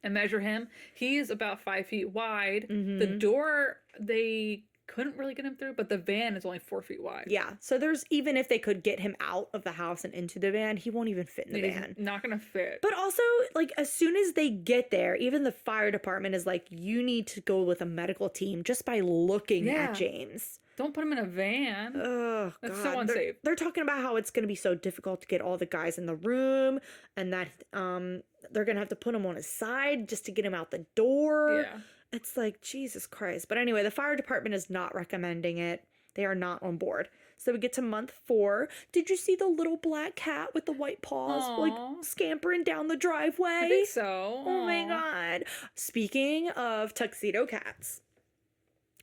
and measure him. He's about 5 feet wide. The door they couldn't really get him through, but the van is only 4 feet wide. Yeah, so even if they could get him out of the house and into the van, he won't even fit in the van. Not gonna fit. But also, like, as soon as they get there, even the fire department is like, you need to go with a medical team just by looking at James. Don't put him in a van. Oh, That's God. so unsafe. They're talking about how it's going to be so difficult to get all the guys in the room, and that they're going to have to put him on his side just to get him out the door. Yeah. It's like, Jesus Christ. But anyway, the fire department is not recommending it. They are not on board. So we get to month 4. Did you see the little black cat with the white paws, like, scampering down the driveway? I think so. Oh my God. Speaking of tuxedo cats,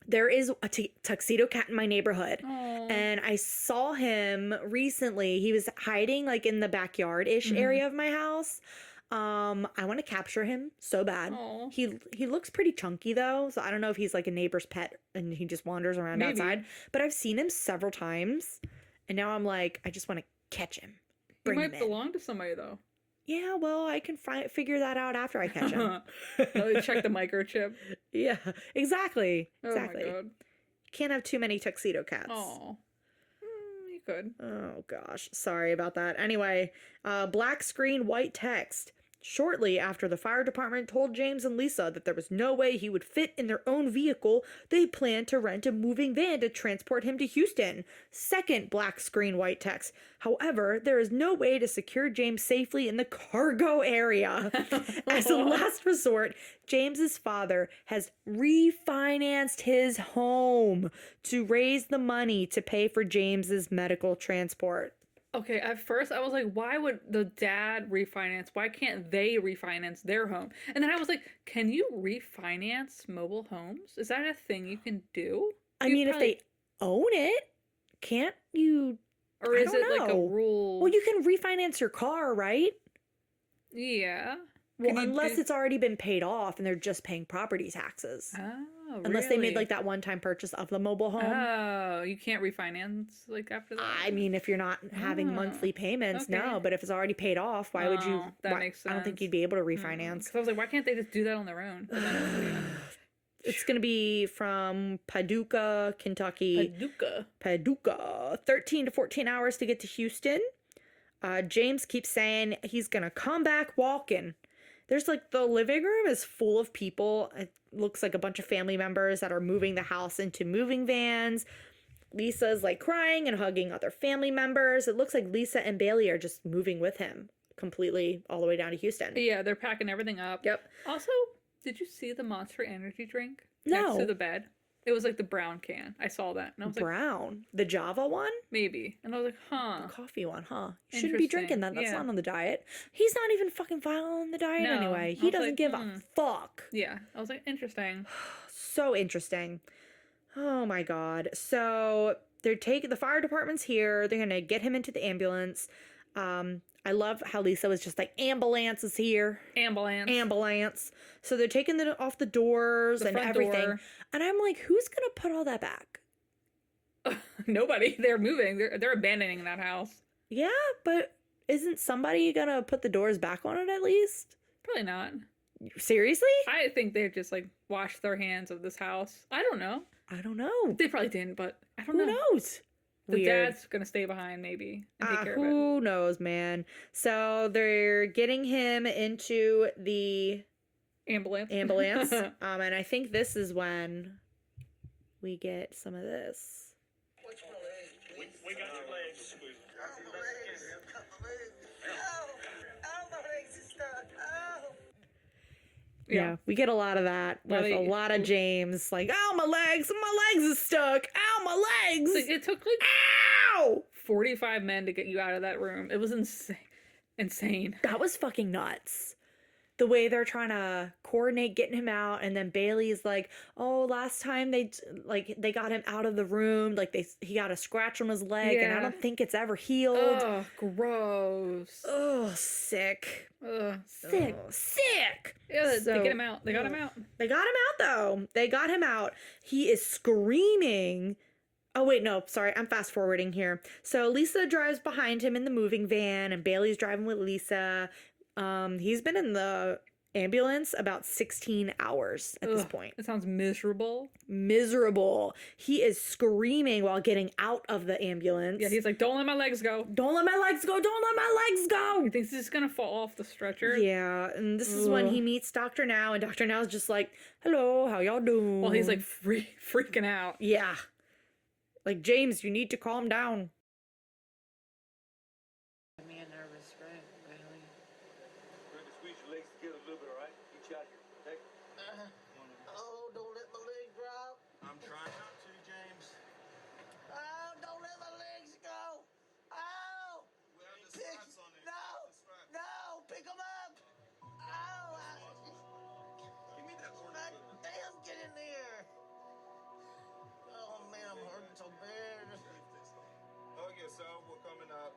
there is a tuxedo cat in my neighborhood. And I saw him recently. He was hiding, like, in the backyard-ish area of my house. I want to capture him so bad. He looks pretty chunky though, so I don't know if he's like a neighbor's pet and he just wanders around outside. But I've seen him several times, and now I'm like, I just want to catch him. He might belong to somebody though. Yeah, well, I can figure that out after I catch him. Check the microchip. Yeah, exactly. Oh my God. Can't have too many tuxedo cats. Oh. You could. Oh gosh, sorry about that. Anyway, black screen, white text. Shortly after the fire department told James and Lisa that there was no way he would fit in their own vehicle, they planned to rent a moving van to transport him to Houston. Second black screen, white text. However, there is no way to secure James safely in the cargo area. As a last resort, James's father has refinanced his home to raise the money to pay for James's medical transport. Okay, at first I was like, why would the dad refinance? Why can't they refinance their home? And then I was like, can you refinance mobile homes? Is that a thing you can do? I mean, if they own it, can't you? Or is it like a rule? Well, you can refinance your car, right? Yeah. Well, unless it's already been paid off and they're just paying property taxes. Oh, unless they made like that one-time purchase of the mobile home. Oh, you can't refinance like after that? I mean, if you're not having monthly payments, no. But if it's already paid off, why would you? That makes sense. I don't think you'd be able to refinance. So I was like, why can't they just do that on their own? It's going to be from Paducah, Kentucky. Paducah. 13 to 14 hours to get to Houston. James keeps saying he's going to come back walking. There's like the living room is full of people. It looks like a bunch of family members that are moving the house into moving vans. Lisa's like crying and hugging other family members. It looks like Lisa and Bailey are just moving with him completely all the way down to Houston. Yeah, they're packing everything up. Yep. Also, did you see the Monster Energy drink next to the bed? It was like the brown can. I saw that. And I was brown? The Java one? Maybe. And I was like, huh. The coffee one, huh? You shouldn't be drinking that. That's not on the diet. He's not even fucking following the diet anyway. He doesn't give a fuck. Yeah. I was like, interesting. So interesting. Oh my God. So they're taking the fire department's here. They're gonna get him into the ambulance. I love how Lisa was just like, ambulance is here. Ambulance. So they're taking it off the doors and everything. Door. And I'm like, who's going to put all that back? Nobody. They're moving. They're abandoning that house. Yeah, but isn't somebody going to put the doors back on it at least? Probably not. Seriously? I think they just like washed their hands of this house. I don't know. They probably didn't, but I don't know. Who knows? The dad's gonna stay behind, maybe, and take care of it. Who knows, man? So they're getting him into the ambulance. And I think this is when we get some of this. What's my leg? We got your legs. Oh, my legs. Oh, my legs are stuck. Oh. Yeah, we get a lot of that with a lot of James. Like, ow, my legs is stuck. Ow, my legs. It took like ow 45 men to get you out of that room. It was insane. That was fucking nuts. the way they're trying to coordinate getting him out, and then Bailey's like, "Oh, last time they got him out of the room, like he got a scratch on his leg, and I Yeah. don't think it's ever healed." Oh, gross. Oh, sick. Ugh. Sick. Sick. Yeah, they So- get him out. They got him out. They got him out though. They got him out. He is screaming. Oh wait, no, sorry, I'm fast forwarding here. So Lisa drives behind him in the moving van, and Bailey's driving with Lisa. He's been in the ambulance about 16 hours at this point. It sounds miserable. Miserable. He is screaming while getting out of the ambulance. Yeah, he's like, don't let my legs go. Don't let my legs go. Don't let my legs go. He thinks he's gonna fall off the stretcher. Yeah, and this is when he meets Dr. Now, and Dr. Now's just like, "Hello, how y'all doing?" Well, he's like freaking out. Yeah. Like, "James, you need to calm down." Me a nervous wreck, Bailey. Squeeze your legs together a little bit, all right? Get you out here, okay? Oh, don't let my leg drop. I'm trying not to, James. Oh, don't let my legs go. Oh. Well, the Pick, stripes on it. no, The stripes. no, pick them up. Oh, Give me that orange I, clipper. damn, get in there. Oh, man, I'm hurting so bad. Okay, so we're coming up.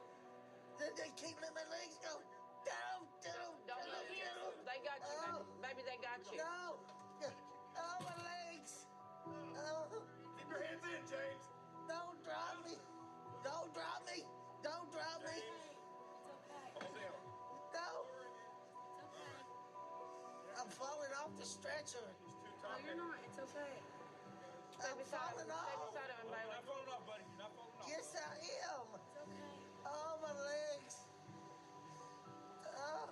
They keep letting my legs go. Down, down, Don't you hear them? They got you, Oh. baby. They got you. No. Oh, my legs. Oh, Keep your hands in, James. don't drop me. Don't drop me. Don't drop me. Hold down. No. I'm falling off the stretcher. No, you're not. It's okay. I'm Beside him. falling Stay off. beside him, Bailey. falling off, buddy. You're not falling off. Yes, I am. Oh, my legs. Oh.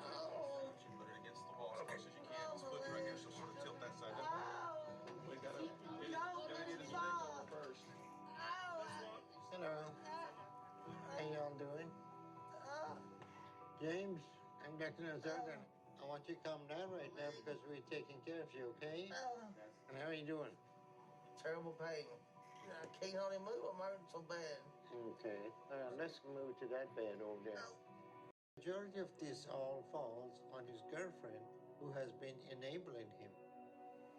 Oh. Put it against the wall as close as you can. Just put it right here, so sort of tilt that side up. Oh. We gotta Don't let get it his leg fall. over first. Oh. Hello. How y'all doing? Oh. James, I'm Dr. Nazardan. I want you to calm down right now because we're taking care of you, okay? Oh. And how are you doing? Terrible pain. I can't hardly move. I'm hurting so bad. Okay. Let's move to that bed over there. Majority of this all falls on his girlfriend who has been enabling him.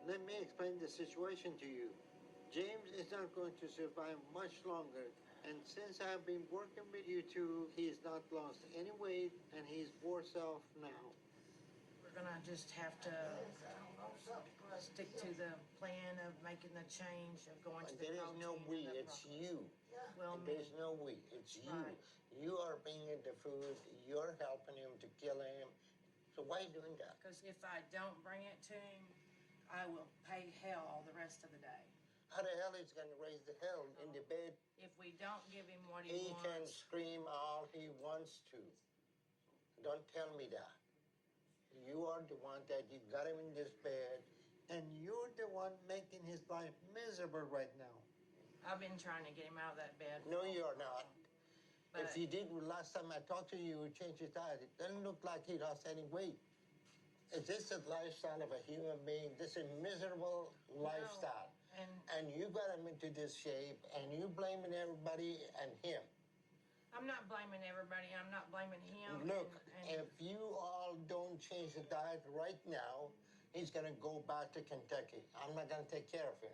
Let me explain the situation to you. James is not going to survive much longer. And since I've been working with you two, he's not lost any weight and he's worse off now. We're gonna just have to stick to the plan of making the change of going to the There is protein. no and we, the it's pro- you. Well, There's no we, it's you. Right. You are bringing the food, you're helping him to kill him. So why are you doing that? because if I don't bring it to him, I will pay hell all the rest of the day. How the hell is he gonna raise the hell in the bed? If we don't give him what He he can wants, scream all he wants to. Don't tell me that. You are the one that you got him in this bed, and you're the one making his life miserable right now. I've been trying to get him out of that bed. No, you're not. But If you did, last time I talked to you, you changed his diet. It doesn't look like he lost any weight. Is this a lifestyle of a human being? This is a miserable lifestyle. and And you got him into this shape, and you blaming everybody and him. I'm not blaming everybody. I'm not blaming him. Look, and if you all don't change the diet right now, he's gonna go back to Kentucky. I'm not gonna take care of him.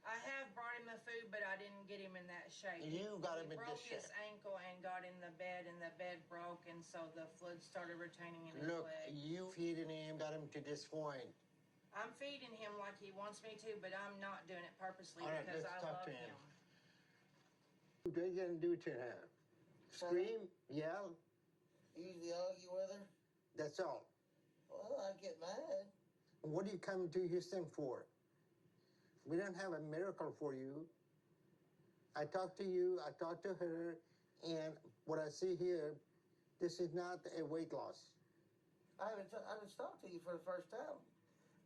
I have brought him the food, but I didn't get him in that shape. You got him He in broke this his shape. ankle and got in the bed, and the bed broke, and so the fluid started retaining in his Look, leg. you feeding him got him to this point. I'm feeding him like he wants me to, but I'm not doing it purposely All right, because let's I talk love to him. him. What are you gonna do to her? Scream, yell, Usually argue with her. that's all. Well, I get mad. What do you come to Houston for? We don't have a miracle for you. I talked to you, I talked to her, and what I see here, this is not a weight loss. I haven't talked to you for the first time.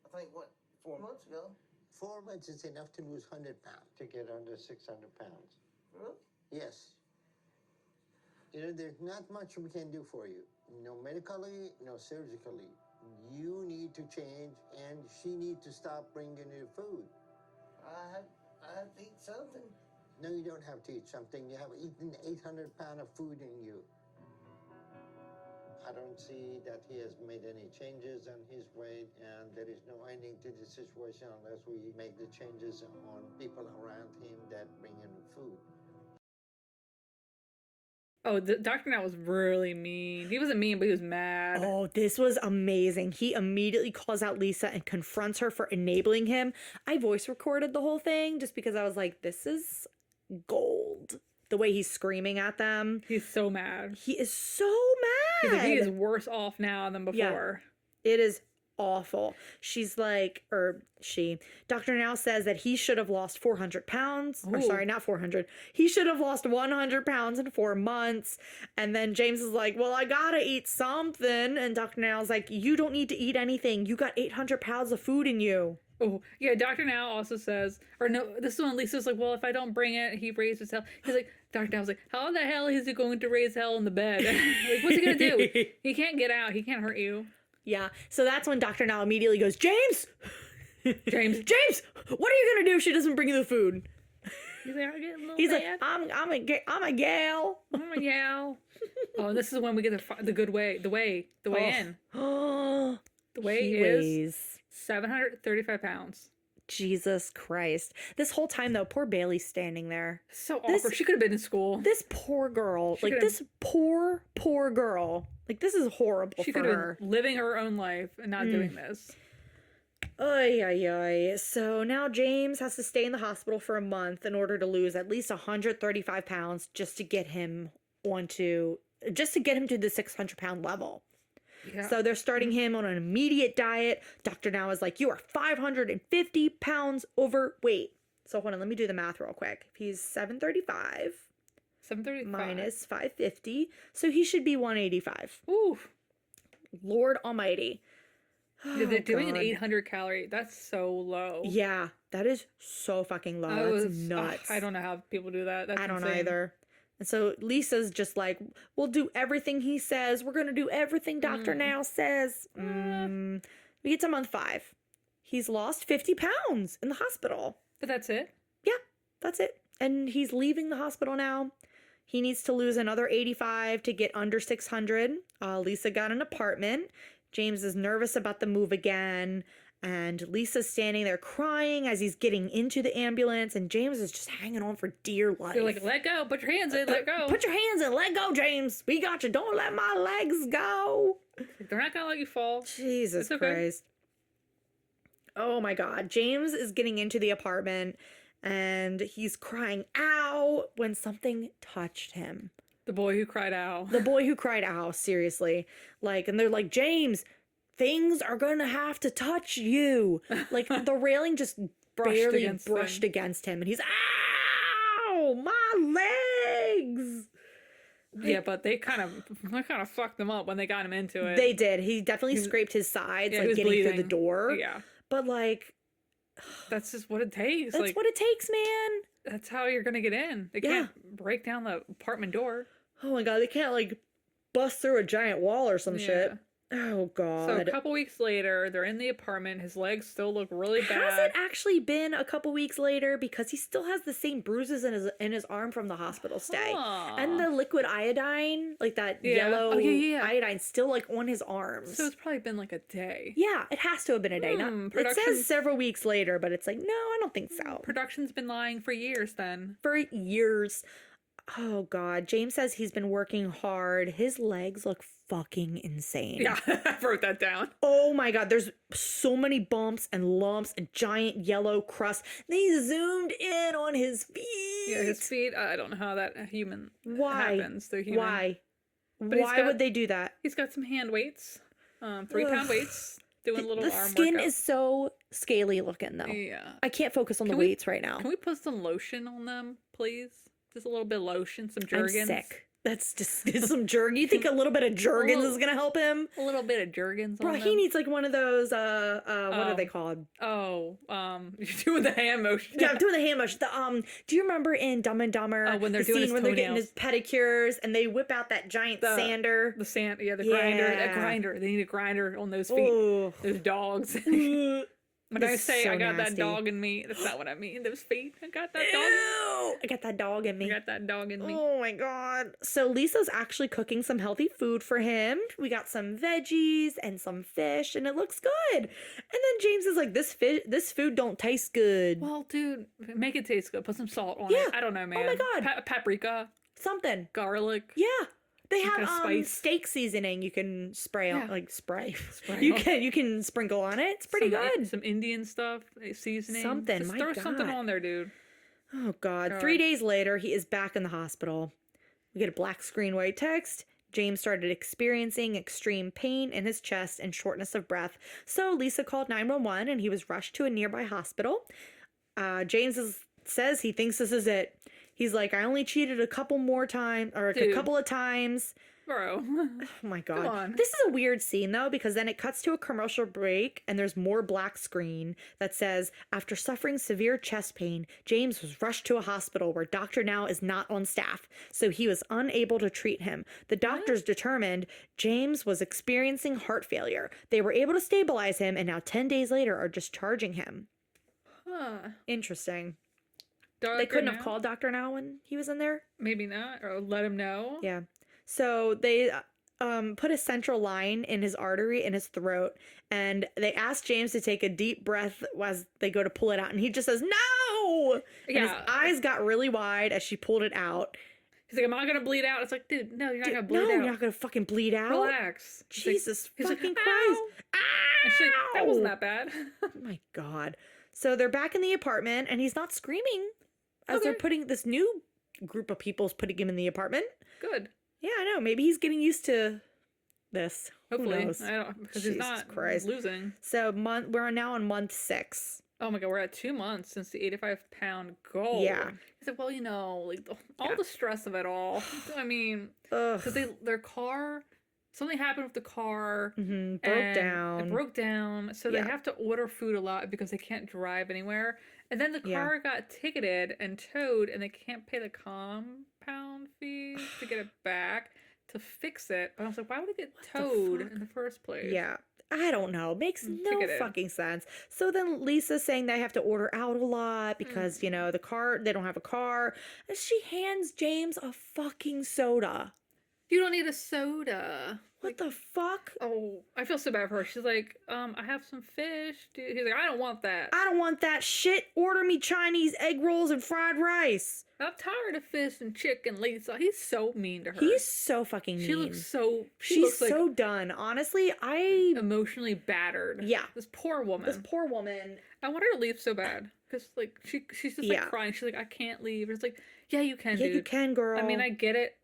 I think, what, 4 months ago? 4 months is enough to lose 100 pounds. To get under 600 pounds. Really? Yes. You know, there's not much we can do for you. No medically, no surgically. You need to change, and she needs to stop bringing you food. I have to eat something. No, you don't have to eat something. You have eaten 800 pounds of food in you. I don't see that he has made any changes on his weight, and there is no ending to the situation unless we make the changes on people around him that bring him food. Oh, Dr. Now was really mean. He wasn't mean, but he was mad. Oh, this was amazing. He immediately calls out Lisa and confronts her for enabling him. I voice recorded the whole thing just because I was like, this is gold. The way he's screaming at them. He's so mad. He is so He's mad. like, he is worse off now than before. Yeah, it is awful. She's like, Dr. Now says that he should have lost 400 pounds. Or Ooh. sorry, not 400. He should have lost 100 pounds in 4 months. And then James is like, well, I gotta eat something. And Dr. Now's like, you don't need to eat anything. You got 800 pounds of food in you. Oh, yeah, Dr. Now also says, or no, this is when Lisa's like, well, if I don't bring it, he raises hell. He's like, Dr. Now's like, how the hell is he going to raise hell in the bed? Like, what's he gonna do? He can't get out. He can't hurt you. Yeah, so that's when Dr. Now immediately goes, James! James, what are you gonna do if she doesn't bring you the food? He's like, I get a little He's mad. like, I'm a gal. Oh my gal. Oh, and this is when we get the good way, the way in. Oh, The way he is weighs 735 pounds. Jesus Christ. This whole time, though, poor Bailey's standing there. So awkward. She could have been in school. This poor girl. She Like, could've- this poor girl. Like, this is horrible She for could have her. been living her own life and not doing this. Ay, ay, ay. So now James has to stay in the hospital for a month in order to lose at least 135 pounds just to get him to the 600-pound level. Yeah. So they're starting him on an immediate diet. Dr. Now is like, you are 550 pounds overweight. So hold on, let me do the math real quick. If he's 735 735 minus 550, so he should be 185. Ooh. Lord almighty. Yeah, they're Oh, doing an God. 800 calorie. That's so low. Yeah, that is so fucking low. I That's was- nuts. I don't know how people do that. That's I don't insane. either. And so Lisa's just like, we'll do everything he says. We're going to do everything Dr. Now says. We get to month 5. He's lost 50 pounds in the hospital. But that's it. Yeah, that's it. And he's leaving the hospital now. He needs to lose another 85 to get under 600. Lisa got an apartment. James is nervous about the move again. And Lisa's standing there crying as he's getting into the ambulance. And James is just hanging on for dear life. They're like, let go. Put your hands in. Let go. Put your hands in. Let go, James. We got you. Don't let my legs go. They're not going to let you fall. Jesus It's okay. Christ. Oh my God. James is getting into the apartment and he's crying ow when something touched him. The boy who cried out. The boy who cried ow, seriously. Like, and they're like, James, things are gonna have to touch you. Like, the railing just barely brushed against him. And he's, ow, my legs. Yeah, but they kind of fucked them up when they got him into it. They did. He definitely scraped his sides, Yeah, he like was getting through bleeding. the door. Yeah. But like, That's just what it takes. that's like, what it takes, man. that's how you're going to get in. They can't break down the apartment door. Oh my God, they can't like bust through a giant wall or some Yeah. shit. Oh So God. a couple weeks later, they're in the apartment. His legs still look really Has bad. it actually been a couple weeks later? Because he still has the same bruises in his arm from the hospital stay. Huh. And the liquid iodine, like that Yeah. yellow Oh, yeah. iodine, still like on his arms. So it's probably been like a day. Yeah, it has to have been a day. Not, it production- says several weeks later, but it's like, no, I don't think so. Production's been lying for years then. For years. Oh God. James says he's been working hard. His legs look fucking insane. Yeah, I wrote that down. Oh my God, there's so many bumps and lumps and giant yellow crust. They zoomed in on his feet. Yeah, his feet. I don't know how that happens. They're human. Why? But he's Why got- would they do that? He's got some hand weights, 3-pound weights, doing little The arm skin workouts. is so scaly looking though. Yeah. I can't focus on the Can we- weights right now. Can we put some lotion on them, please? Just a little bit of lotion, some I'm Jergens. sick. That's just some Jergens. You think a little bit of Jergens is gonna help him? A little bit of Jergens Bro, on he them. needs like one of those what are they called? Oh, you're doing the hand motion. Yeah, I'm doing the hand motion. Do you remember in Dumb and Dumber Oh, when they're the doing scene his where they're getting his toenails. pedicures and they whip out that giant sander? The sand, the grinder. Yeah. That grinder. They need a grinder on those feet. Ooh. Those dogs. When This I is say so I got nasty. that dog in me, that's not what I mean. Those feet. I got that dog. Ew! I got that dog in I me. got that dog in me. Oh my god. So Lisa's actually cooking some healthy food for him. We got some veggies and some fish and it looks good. And then James is like, this food don't taste good. Well, dude, make it taste good. Put some salt on Yeah. it. I don't know, man. Oh my God. Paprika, Something. garlic. Yeah. They Some have kind of spice. steak seasoning you can spray on, Yeah. like spray. Spray You on. can sprinkle on it. It's pretty good. Some Indian stuff, seasoning. Something, Just my throw something God. on there, dude. Oh God. God. 3 days later, he is back in the hospital. We get a black screen white text. James started experiencing extreme pain in his chest and shortness of breath. So Lisa called 911 and he was rushed to a nearby hospital. Says he thinks this is it. He's like, I only cheated a couple more times, or a Dude. couple of times. Bro. Oh my God. on. This is a weird scene though, because then it cuts to a commercial break and there's more black screen that says, after suffering severe chest pain, James was rushed to a hospital where Dr. Now is not on staff, so he was unable to treat him. The doctors determined James was experiencing heart failure. They were able to stabilize him and now 10 days later are discharging him. Huh. Interesting. Dr. They couldn't have Now? called Dr. Now when he was in there? Maybe not, or let him know. Yeah. So they put a central line in his artery in his throat, and they asked James to take a deep breath as they go to pull it out, and he just says, no! And his Yeah. eyes got really wide as she pulled it out. He's like, am I gonna bleed out? It's like, dude, no, you're not gonna bleed no, out. you're not going to fucking bleed out. Relax. He's like- Jesus he's like, fucking "Ow." Christ. And she's like, that wasn't Ow! that bad. Oh my God. So they're back in the apartment, and he's not screaming as they're Okay. putting this new group of people's putting him in the apartment. Good. Yeah, I know. Maybe he's getting used to this. Who Hopefully. knows? I don't, because he's Jesus not Christ. losing. So we're now on month 6. Oh my God, we're at 2 months since the 85-pound goal. Yeah. He's like, well, you know, like all Yeah. the stress of it all. I mean, Ugh. because their car, something happened with the car. Broke and down. It broke down. So Yeah. they have to order food a lot because they can't drive anywhere. And then the Yeah. car got ticketed and towed, and they can't pay the compound fee to get it back to fix it. But I was like, why would it get the towed fuck? in the first place? Yeah. I don't know. Makes no Ticketed. fucking sense. So then Lisa's saying they have to order out a lot because, you know, they don't have a car. And she hands James a fucking soda. You don't need a soda. What the fuck? Oh, I feel so bad for her. She's like, I have some fish. He's like, I don't want that. I don't want that shit. Order me Chinese egg rolls and fried rice. I'm tired of fish and chicken, Lisa. He's so mean to her. He's so fucking mean. She looks so. She She's looks like so done. Honestly, I emotionally battered. Yeah. This poor woman. this poor woman. I want her to leave so bad because like she's just like Yeah. crying. She's like, I can't leave. And it's like, yeah, you can, Yeah, dude. you can, girl. I mean, I get it.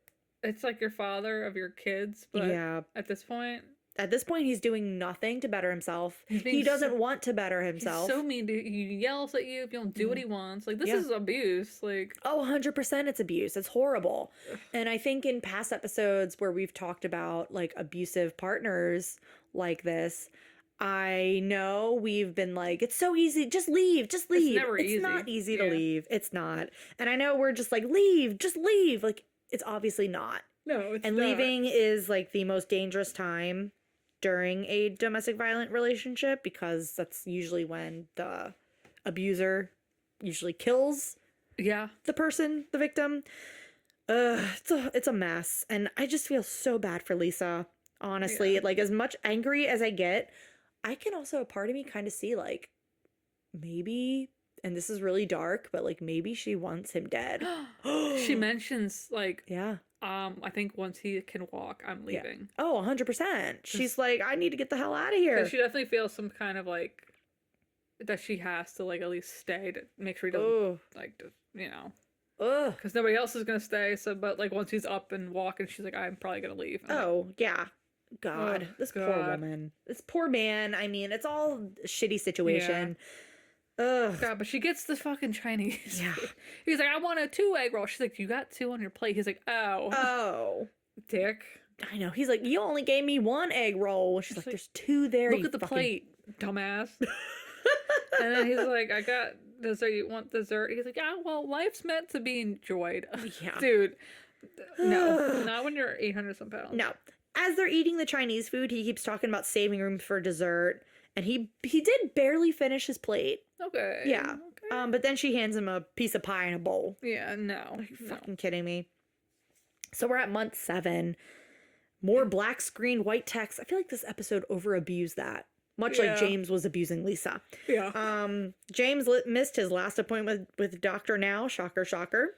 It's like your father of your kids, but Yeah. at this point, At this point, he's doing nothing to better himself. He's being He doesn't so- want to better himself. he's so mean to you. He yells at you if you don't do what he wants. Like this Yeah. is abuse. Like Oh, 100% it's abuse. It's horrible. And I think in past episodes where we've talked about like abusive partners like this, I know we've been like, it's so easy. Just leave. Just leave. never It's easy. not easy to Yeah. leave. It's not. And I know we're just like, leave. Just leave. Like, it's obviously not. no, it's And not. leaving is like the most dangerous time during a domestic violent relationship because that's usually when the abuser usually kills Yeah, the person, the victim. It's a mess, and I just feel so bad for Lisa. Honestly, Yeah. like as much angry as I get, I can also a part of me kind of see like maybe, and this is really dark, but like maybe she wants him dead. she mentions like, Yeah. I think once he can walk, I'm Yeah. leaving. Oh, 100%. She's like, I need to get the hell out of here. 'Cause she definitely feels some kind of like that she has to like at least stay to make sure he doesn't Oh, like to, you know, ugh. because nobody else is gonna stay. So, but like once he's up and walking, she's like, I'm probably gonna leave. I'm like, Oh, yeah. God, Oh, this poor God. woman. This poor man. I mean, it's all a shitty situation. Ugh. God, but she gets the fucking Chinese. Yeah. food. He's like, I want a 2 egg roll. She's like, you got 2 on your plate. He's like, oh, Oh. dick. I know. He's like, you only gave me 1 egg roll. She's like, like, there's 2 there. Look you at the fucking-" plate, dumbass. And then he's like, I got dessert. You want dessert? He's like, yeah, well, life's meant to be enjoyed. Yeah. Dude, no, not when you're 800 some pounds. No. As they're eating the Chinese food, he keeps talking about saving room for dessert. And he did barely finish his plate. Okay. Yeah. Okay. But then she hands him a piece of pie in a bowl. Yeah, no. Are you fucking kidding me? So we're at month 7. More black screen, white text. I feel like this episode over abused that. Much like James was abusing Lisa. Yeah. James missed his last appointment with Dr. Now. Shocker, shocker.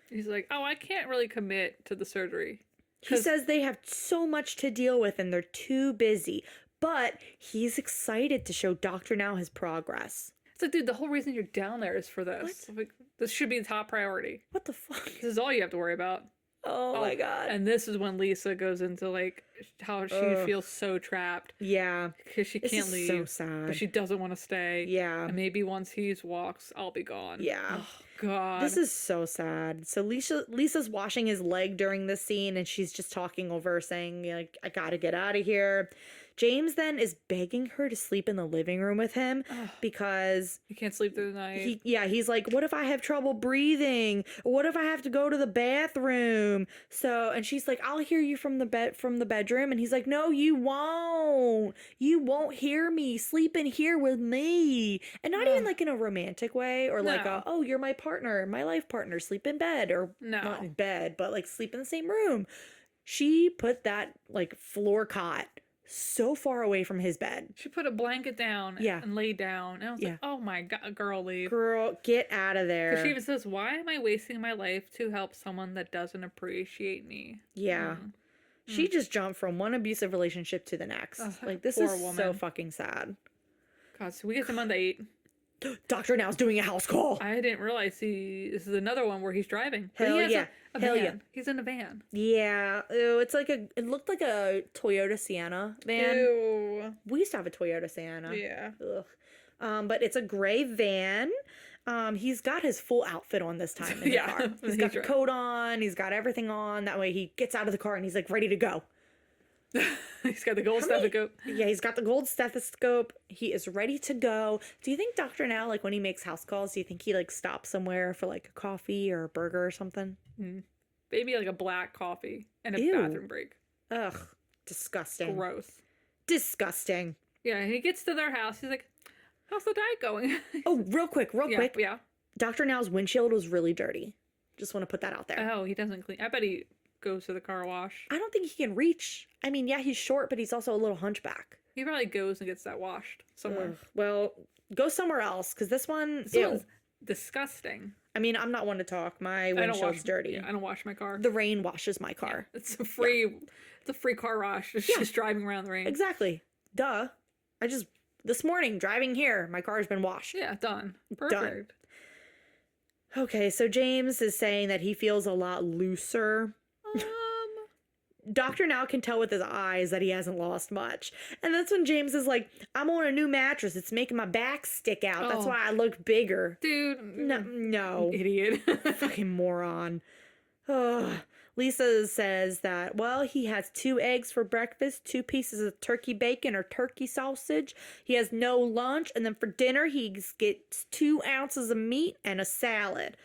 He's like, oh, I can't really commit to the surgery. He says they have so much to deal with and they're too busy. But he's excited to show Dr. Now his progress. It's like, dude, the whole reason you're down there is for this. Like, this should be the top priority. What the fuck? This is all you have to worry about. Oh my God. And this is when Lisa goes into like how she feels so trapped. Yeah. Because she can't leave. So sad. But she doesn't want to stay. Yeah. And maybe once he walks, I'll be gone. Yeah. Oh, God. This is so sad. So Lisa's washing his leg during this scene and she's just talking over saying, like, I gotta get out of here. James then is begging her to sleep in the living room with him because he can't sleep through the night. He's like, what if I have trouble breathing? What if I have to go to the bathroom? So, and she's like, I'll hear you from the bedroom. And he's like, no, you won't. You won't hear me. Sleep in here with me. And not even like in a romantic way or like, oh, you're my partner, my life partner, sleep in bed, or not in bed, but like sleep in the same room. She put that like floor cot so far away from his bed. She put a blanket down and laid down. And I was like, oh my God, girl, leave. Girl, get out of there. Because she even says, why am I wasting my life to help someone that doesn't appreciate me? Yeah. She just jumped from one abusive relationship to the next. Like, this is so fucking sad. God, so we get to Monday 8. Dr. Now's doing a house call. I didn't realize this is another one where he's driving. Hell yeah. A van. He's in a van. Yeah. Ew, it looked like a Toyota Sienna van. Ew. We used to have a Toyota Sienna. Yeah. Ugh. But it's a gray van. He's got his full outfit on this time in the car. He's got the coat on. He's got everything on. That way he gets out of the car and he's like ready to go. He's got the gold stethoscope. Yeah, he's got the gold stethoscope. He is ready to go. Do you think Dr. Now, like when he makes house calls, do you think he like stops somewhere for like a coffee or a burger or something? Maybe like a black coffee and a bathroom break. Ugh, disgusting. Gross. Disgusting. Yeah, and he gets to their house. He's like, how's the diet going? Oh, real quick. Yeah. Dr. Now's windshield was really dirty. Just want to put that out there. Oh, he doesn't clean. I bet he goes to the car wash. I don't think he can reach. I mean, yeah, he's short, but he's also a little hunchback. He probably goes and gets that washed somewhere. Ugh. Well, go somewhere else, because this one's disgusting. I mean, I'm not one to talk. My windshield's dirty. Yeah, I don't wash my car. The rain washes my car. Yeah, it's a free car wash. It's just driving around the rain. Exactly. Duh. This morning, driving here, my car's been washed. Yeah, done. Perfect. Done. Okay, so James is saying that he feels a lot looser. Dr. Now can tell with his eyes that he hasn't lost much. And that's when James is like, I'm on a new mattress. It's making my back stick out. That's why I look bigger. Dude. No. Idiot. Fucking moron. Ugh. Lisa says that, well, he has 2 eggs for breakfast, 2 pieces of turkey bacon or turkey sausage. He has no lunch. And then for dinner, he gets 2 ounces of meat and a salad.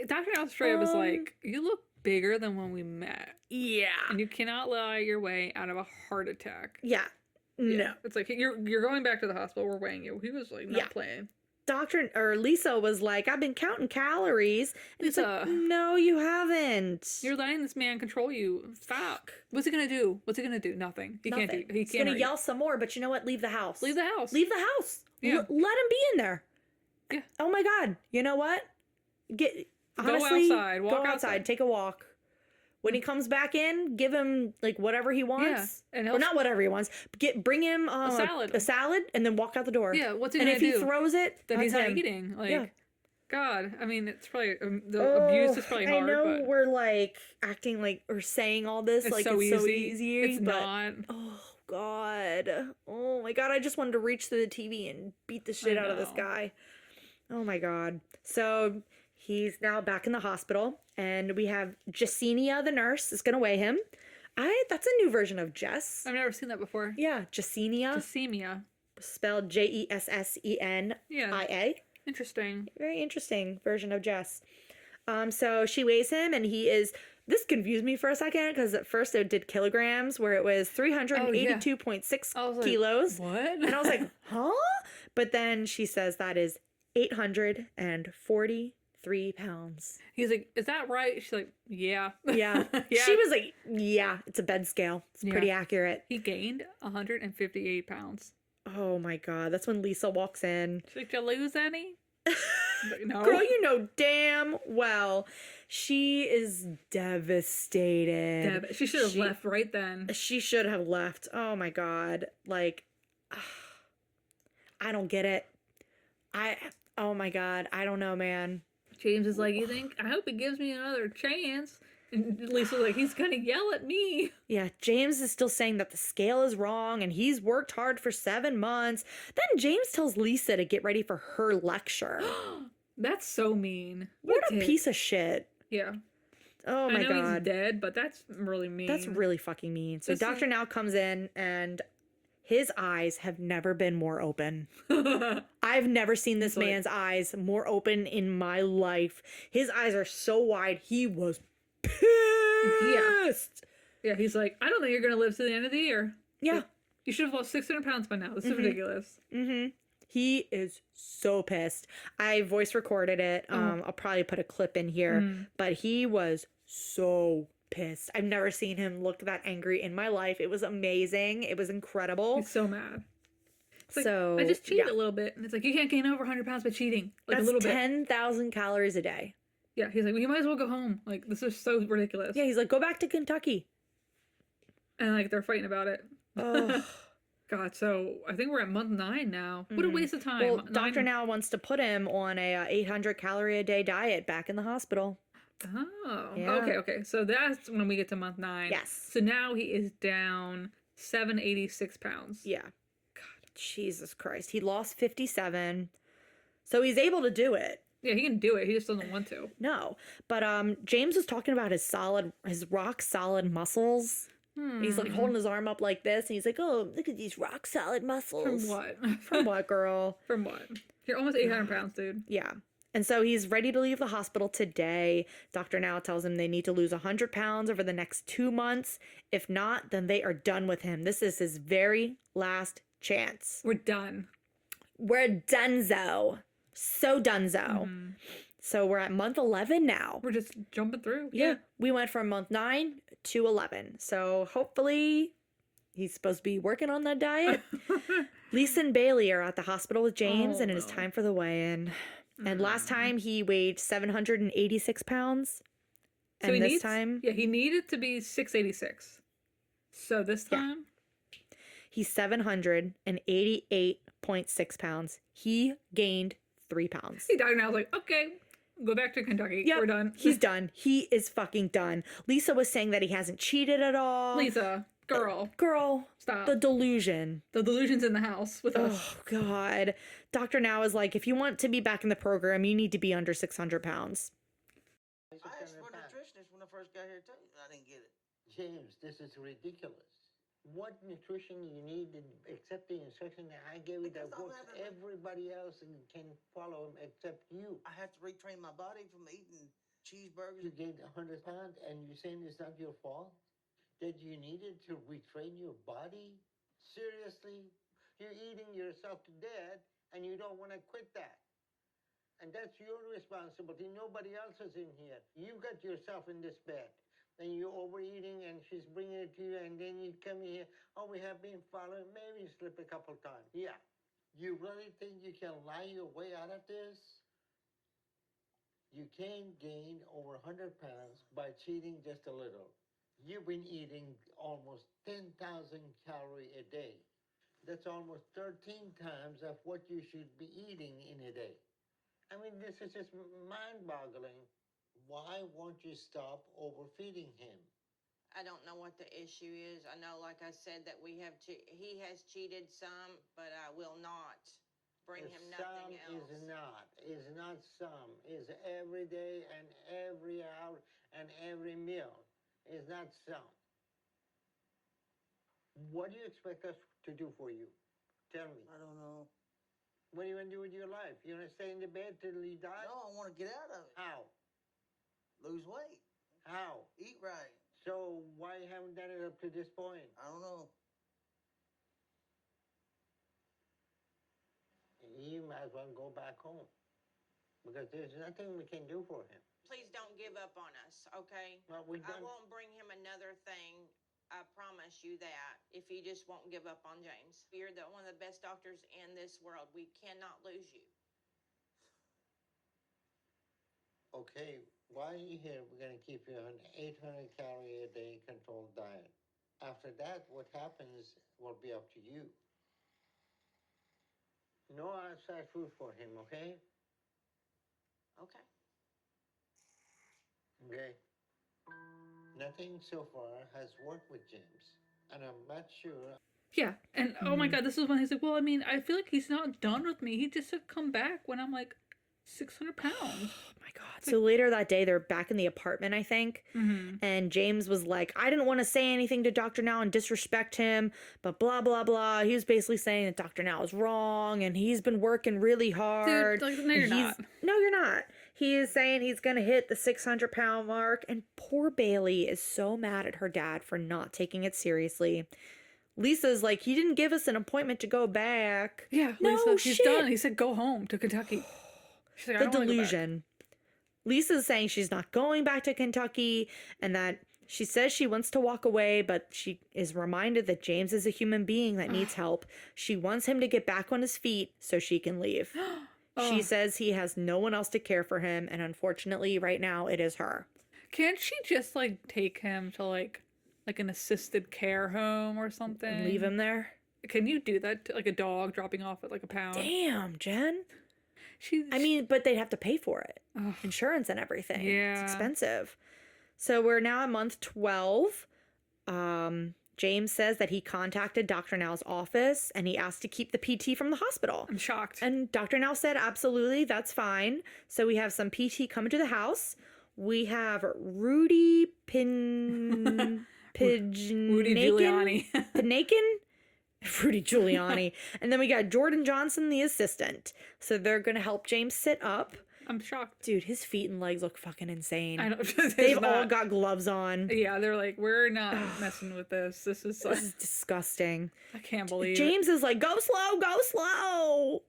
Dr. Now straight up was like, you look bigger than when we met. Yeah. And you cannot lie your way out of a heart attack. Yeah. No. It's like, you're going back to the hospital. We're weighing you. He was like, not playing. Lisa was like, I've been counting calories. And Lisa, it's like, no, you haven't. You're letting this man control you. Stop. What's he gonna do? Nothing. He can't do. He's gonna yell some more, but you know what? Leave the house. Leave the house. Leave the house. Yeah. Let him be in there. Yeah. Oh my God. You know what? Go outside. Walk outside. Take a walk. When he comes back in, give him like whatever he wants. Yeah. Or not whatever he wants. Bring him a salad, and then walk out the door. Yeah, what's he gonna do? And if he throws it, then he's not eating. Like, God, I mean, it's probably the abuse is probably hard. I know but we're like acting like or saying all this like so it's so easy. It's but, not. Oh God. Oh my God. I just wanted to reach through the TV and beat the shit out of this guy. Oh my God. So he's now back in the hospital, and we have Jessenia, the nurse, is gonna weigh him. That's a new version of Jess. I've never seen that before. Yeah, Jessenia. Jessenia. Spelled Jessenia. Yeah. Interesting. Very interesting version of Jess. So she weighs him, and he is. This confused me for a second because at first it did kilograms, where it was 382.6 I was like, kilos. what? And I was like, huh? But then she says that is 843 pounds. He's like, is that right? She's like, yeah. Yeah. Yeah. She was like, yeah, it's a bed scale. It's Yeah. pretty accurate. He gained 158 pounds. Oh my God. That's when Lisa walks in. She's like, did you lose any? Like, no. Girl, you know damn well she is devastated. She should have left right then. She should have left. Oh my God. Like, I don't get it. Oh my God. I don't know, man. James is like, you think? I hope he gives me another chance. And Lisa's like, he's gonna yell at me. Yeah, James is still saying that the scale is wrong and he's worked hard for 7 months. Then James tells Lisa to get ready for her lecture. That's so mean. What a dick. piece of shit. Yeah. Oh my I know God. he's dead, but that's really mean. That's really fucking mean. So This Dr. is- Now comes in and his eyes have never been more open. I've never seen this He's like- man's eyes more open in my life. His eyes are so wide. He was pissed. Yeah, he's like, I don't think you're gonna live to the end of the year. Yeah. Like, you should have lost 600 pounds by now. This is ridiculous. Mm-hmm. He is so pissed. I voice recorded it. I'll probably put a clip in here, but he was so pissed. I've never seen him look that angry in my life. It was amazing. It was incredible. He's so mad. It's like, So, I just cheated yeah. a little bit, and it's like you can't gain over 100 pounds by cheating. Like That's a little bit. 10,000 calories a day. Yeah, he's like, well, you might as well go home. Like this is so ridiculous. Yeah, he's like, go back to Kentucky. And like they're fighting about it. Oh. God, so I think we're at month 9 now. What a waste of time. Well, 9 Dr. Now wants to put him on a 800 calorie a day diet back in the hospital. Oh, Yeah. okay. So that's when we get to month 9. Yes. So now he is down 786 pounds. Yeah. God, Jesus Christ. He lost 57. So he's able to do it. Yeah, he can do it. He just doesn't want to. No. But James was talking about his rock solid muscles. He's like holding his arm up like this and he's like, "Oh, look at these rock solid muscles." From what? From what, girl? From what? You're almost 800 pounds, dude. Yeah. And so he's ready to leave the hospital today. Dr. Now tells him they need to lose 100 pounds over the next 2 months. If not, then they are done with him. This is his very last chance. We're done. We're donezo. So donezo. So we're at month 11 now. We're just jumping through. Yeah. We went from month 9 to 11. So hopefully he's supposed to be working on that diet. Lisa and Bailey are at the hospital with James and it is time for the weigh-in. And last time he weighed 786 pounds. So And he this needs, time yeah, he needed to be 686. So this time, he's 788.6 pounds. He gained 3 pounds. he died and I was like, okay, go back to Kentucky. Yep, We're done. He's done. He is fucking done. Lisa was saying that he hasn't cheated at all. Lisa, girl, Girl, stop. the delusion. The delusion's in the house with us. Oh, God. Dr. Now is like, if you want to be back in the program, you need to be under 600 pounds. I asked for a nutritionist when I first got here too. I didn't get it. James, this is ridiculous. What nutrition you need except the instruction that I gave you that Because I'm works having- everybody else and can follow them except you. I have to retrain my body from eating cheeseburgers. You gained 100 pounds and you're saying it's not your fault? That you needed to retrain your body? Seriously? You're eating yourself to death and you don't want to quit that. And that's your responsibility. Nobody else is in here. You got yourself in this bed. And you're overeating and she's bringing it to you and then you come here, oh, we have been following, maybe you slip a couple times. Yeah. You really think you can lie your way out of this? You can't gain over 100 pounds by cheating just a little. You've been eating almost 10,000 calories a day. That's almost 13 times of what you should be eating in a day. I mean, this is just mind-boggling. Why won't you stop overfeeding him? I don't know what the issue is. I know, like I said, that he has cheated some, but I will not bring him nothing else. Is not some. Is every day and every hour and every meal. Is not some. What do you expect us to do for you? Tell me. I don't know. What are you going to do with your life? You going to stay in the bed till you die? No, I want to get out of it. How? lose weight, How? eat right. So why haven't done it up to this point? I don't know. You might as well go back home because there's nothing we can do for him. Please don't give up on us, okay? Well, we I done. won't bring him another thing. I promise you that. If you just won't give up on James. You're one of the best doctors in this world. We cannot lose you. Okay, while you're here, we're gonna keep you on 800 calorie a day controlled diet. After that, what happens will be up to you. No outside food for him, okay? Okay. Okay. Nothing so far has worked with James, and I'm not sure. Yeah, and oh my god, this is when he's like, well, I mean, I feel like he's not done with me. He just said come back when I'm like 600 pounds. Oh my god. So later that day, they're back in the apartment, I think. And James was like, I didn't want to say anything to Dr. Now and disrespect him, but blah, blah, blah. He was basically saying that Dr. Now is wrong and he's been working really hard. Dude, like, no, you're not. No, you're not. He is saying he's going to hit the 600-pound mark. And poor Bailey is so mad at her dad for not taking it seriously. Lisa's like, he didn't give us an appointment to go back. Yeah, no, Lisa, he's shit. done. He said go home to Kentucky. She's like, I The don't wanna go back. delusion. Lisa's saying she's not going back to Kentucky and that she says she wants to walk away, but she is reminded that James is a human being that needs help. She wants him to get back on his feet so she can leave. She says he has no one else to care for him, and unfortunately, right now, it is her. Can't she just like take him to like an assisted care home or something? And leave him there? Can you do that to, like a dog dropping off at like a pound? Damn, Jen. I She mean, but they'd have to pay for it. Insurance and everything. Yeah. It's expensive. So we're now at month 12. James says that he contacted Dr. Now's office and he asked to keep the PT from the hospital. I'm shocked. And Dr. Now said, absolutely, that's fine. So we have some PT coming to the house. We have Rudy Rudy Giuliani. Rudy Giuliani. And then we got Jordan Johnson, the assistant. So they're going to help James sit up. I'm shocked. Dude, his feet and legs look fucking insane. I don't. They've all got gloves on. Yeah, they're like, we're not messing with this. This is Disgusting. I can't believe James is like, go slow, go slow.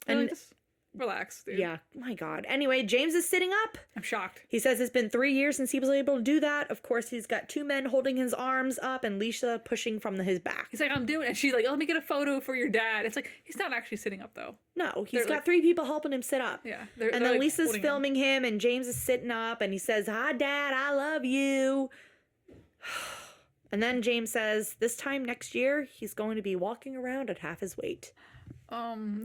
And And just relax, dude. yeah, my God. Anyway, James is sitting up. I'm shocked. He says it's been 3 years since he was able to do that. Of course, he's got two men holding his arms up and Lisa pushing from his back. He's like, I'm doing it. And she's like, let me get a photo for your dad. It's like, he's not actually sitting up though. No, he's They're got like- three people helping him sit up. Yeah. And then Lisa's filming him and James is sitting up and he says, hi, Dad, I love you. And then James says, this time next year, he's going to be walking around at half his weight.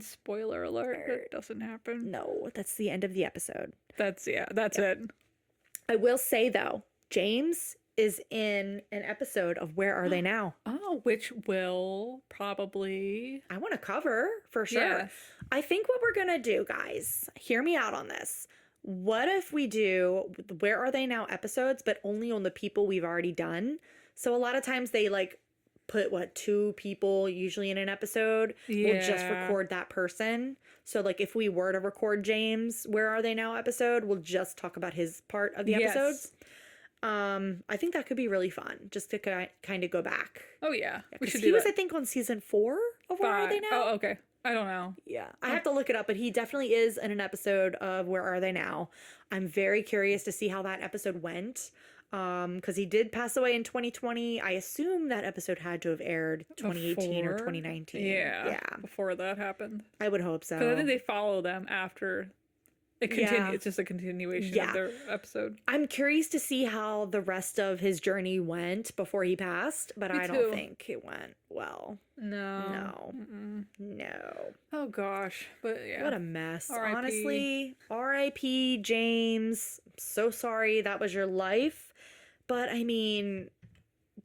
Spoiler alert, it doesn't happen. No, that's the end of the episode. That's it. I will say, though, James is in an episode of Where Are They Now? Oh, which will probably... I want to cover, for sure. Yes. I think what we're going to do, guys, hear me out on this. What if we do Where Are They Now episodes, but only on the people we've already done? So a lot of times they, like, put, two people usually in an episode. We'll just Yeah. record that person. So, like, if we were to record James' Where Are They Now episode, we'll just talk about his part of the Yes. episodes. I think that could be really fun, just to kind of go back. Oh, yeah. We 'Cause should he do was, that. I think, on season 4 of Where Are They Now? Oh, okay. I don't know. Yeah, I have to look it up, but he definitely is in an episode of Where Are They Now? I'm very curious to see how that episode went. Because he did pass away in 2020. I assume that episode had to have aired 2018 or Before? 2019. Yeah. Before that happened. I would hope so. Because I think they follow them after it continues. Yeah. It's just a continuation Yeah. of their episode. I'm curious to see how the rest of his journey went before he passed, but Me I too. don't think it went well. No. No. Mm-mm. No. Oh, gosh. But yeah. What a mess. R.I.P. Honestly, R.I.P. James. I'm so sorry that was your life. But I mean,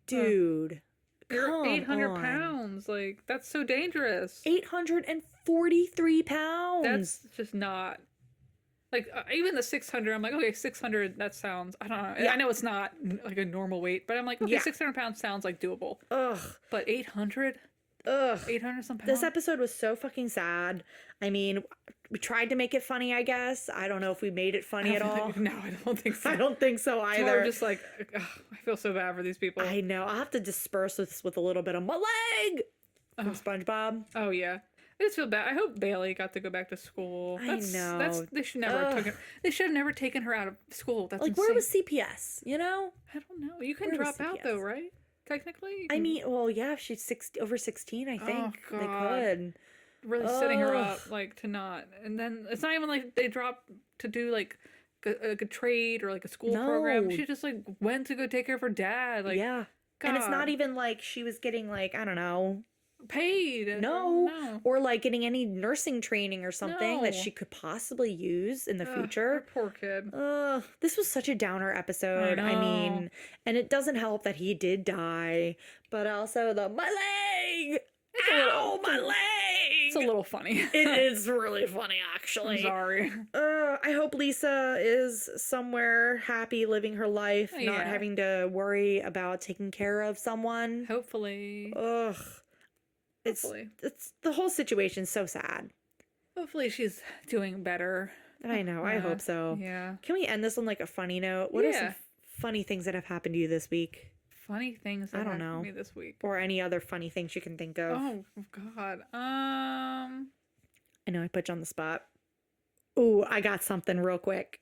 dude, You're come 800 on. pounds. Like, that's so dangerous. 843 pounds. That's just not. Like, even the 600, I'm like, okay, 600, that sounds, I don't know. Yeah. I know it's not like a normal weight, but I'm like, okay, Yeah. 600 pounds sounds like doable. Ugh. But 800? Ugh. 800 some pounds. This episode was so fucking sad. I mean, we tried to make it funny, I guess. I don't know if we made it funny at all. No, I don't think so. I don't think so either. We're just like, ugh, I feel so bad for these people. I know. I'll have to disperse this with a little bit of my leg from SpongeBob. Oh yeah. I just feel bad. I hope Bailey got to go back to school. I know. They should never have taken. They should have never taken her out of school. That's Like, insane. where was CPS? You know? I don't know. You can where was drop out CPS? though, right? Technically. You I can- mean, well, yeah, if she's over 16, I think they God. could. really setting her Ugh. up like to not. And then it's not even like they drop to do like a trade or like a school program. No. She just like went to go take care of her dad. Like Yeah. And it's not God. even like she was getting like, I don't know, paid. no, or like getting any nursing training or something that No. she could possibly use in the Ugh, future. Poor kid. This was such a downer episode. I mean, know. and it doesn't help that he did die, but also my leg. Ow, my leg. It's a little funny. It is really funny, actually. I'm sorry. I hope Lisa is somewhere happy living her life, not Yeah. having to worry about taking care of someone. Hopefully. Ugh. Hopefully. It's the whole situation's so sad. Hopefully she's doing better. I know. I hope so. Yeah. Can we end this on like a funny note? What are some Yeah. funny things that have happened to you this week? Funny things that I don't happened know. to me this week. Or any other funny things you can think of? Oh God. I know I put you on the spot. Ooh, I got something real quick.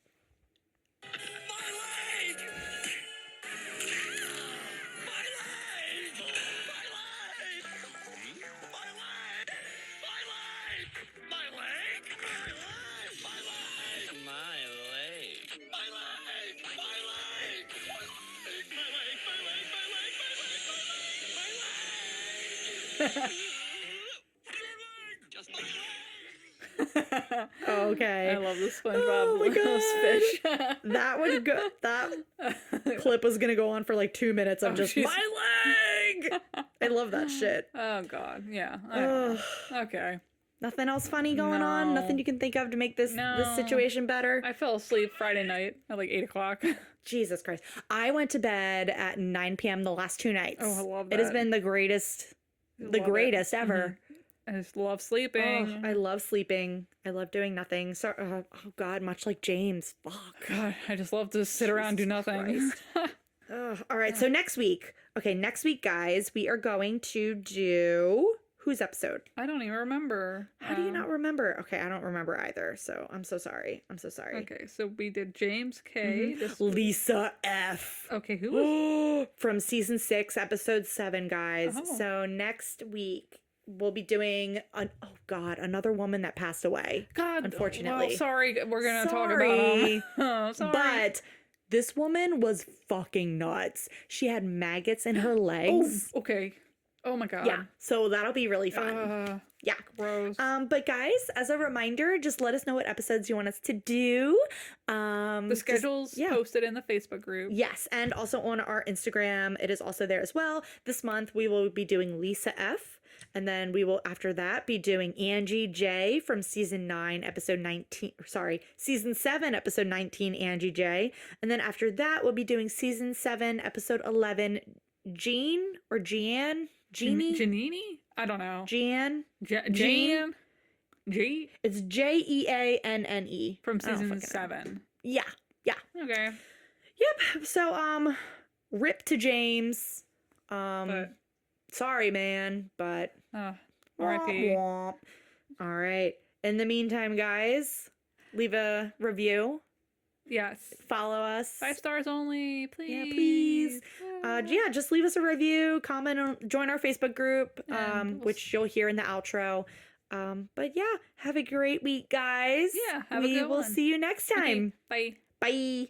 Okay. I love the SpongeBob Oh my fish. That would go. That clip was gonna go on for like 2 minutes of just jeez. my leg. I love that shit. Oh God. Yeah. I don't know. Okay. Nothing else funny going on? No. Nothing you can think of to make this No. situation better? I fell asleep Friday night at like 8 o'clock. Jesus Christ. I went to bed at 9 p.m. the last 2 nights. Oh, I love It has that. been the greatest Love it. greatest ever. I just love sleeping. Oh, I love sleeping. I love doing nothing. So, oh God, much like James. Fuck. God, I just love to sit around and do Jesus nothing. Ugh. All right, so next week. Okay, next week, guys, we are going to do whose episode? I don't even remember. How do you not remember? Okay, I don't remember either. So I'm so sorry. I'm so sorry. Okay, so we did James K. This Lisa F. Okay, who was? From season 6, episode 7, guys. Oh. So next week we'll be doing another woman that passed away. God, unfortunately. Well, sorry, we're gonna Sorry. talk about. Oh, sorry. But this woman was fucking nuts. She had maggots in her legs. Oh, okay. Oh my God. Yeah. So that'll be really fun. Yeah. Gross. But guys, as a reminder, just let us know what episodes you want us to do. The schedule's posted in the Facebook group. Yes, and also on our Instagram, it is also there as well. This month we will be doing Lisa F, and then we will after that be doing Angie J from season 9, episode 19. Sorry, season 7, episode 19, Angie J, and then after that we'll be doing season 7, episode 11, Jean or Jeanne. Jeannie? Janini? I don't know. Jeanne? Jean? G? It's Jeanne. From I don't season fucking know. 7. Yeah. Yeah. Okay. Yep. So, rip to James. But- Sorry, man, but Oh, womp R.I.P. womp. All right. In the meantime, guys, leave a review. Yes. Follow us. 5 stars only, please. Yeah, please. Yeah, just leave us a review, comment, join our Facebook group, And we'll which you'll hear in the outro. But yeah, have a great week, guys. Yeah, have a we good will one. see you next time. Okay, bye. Bye.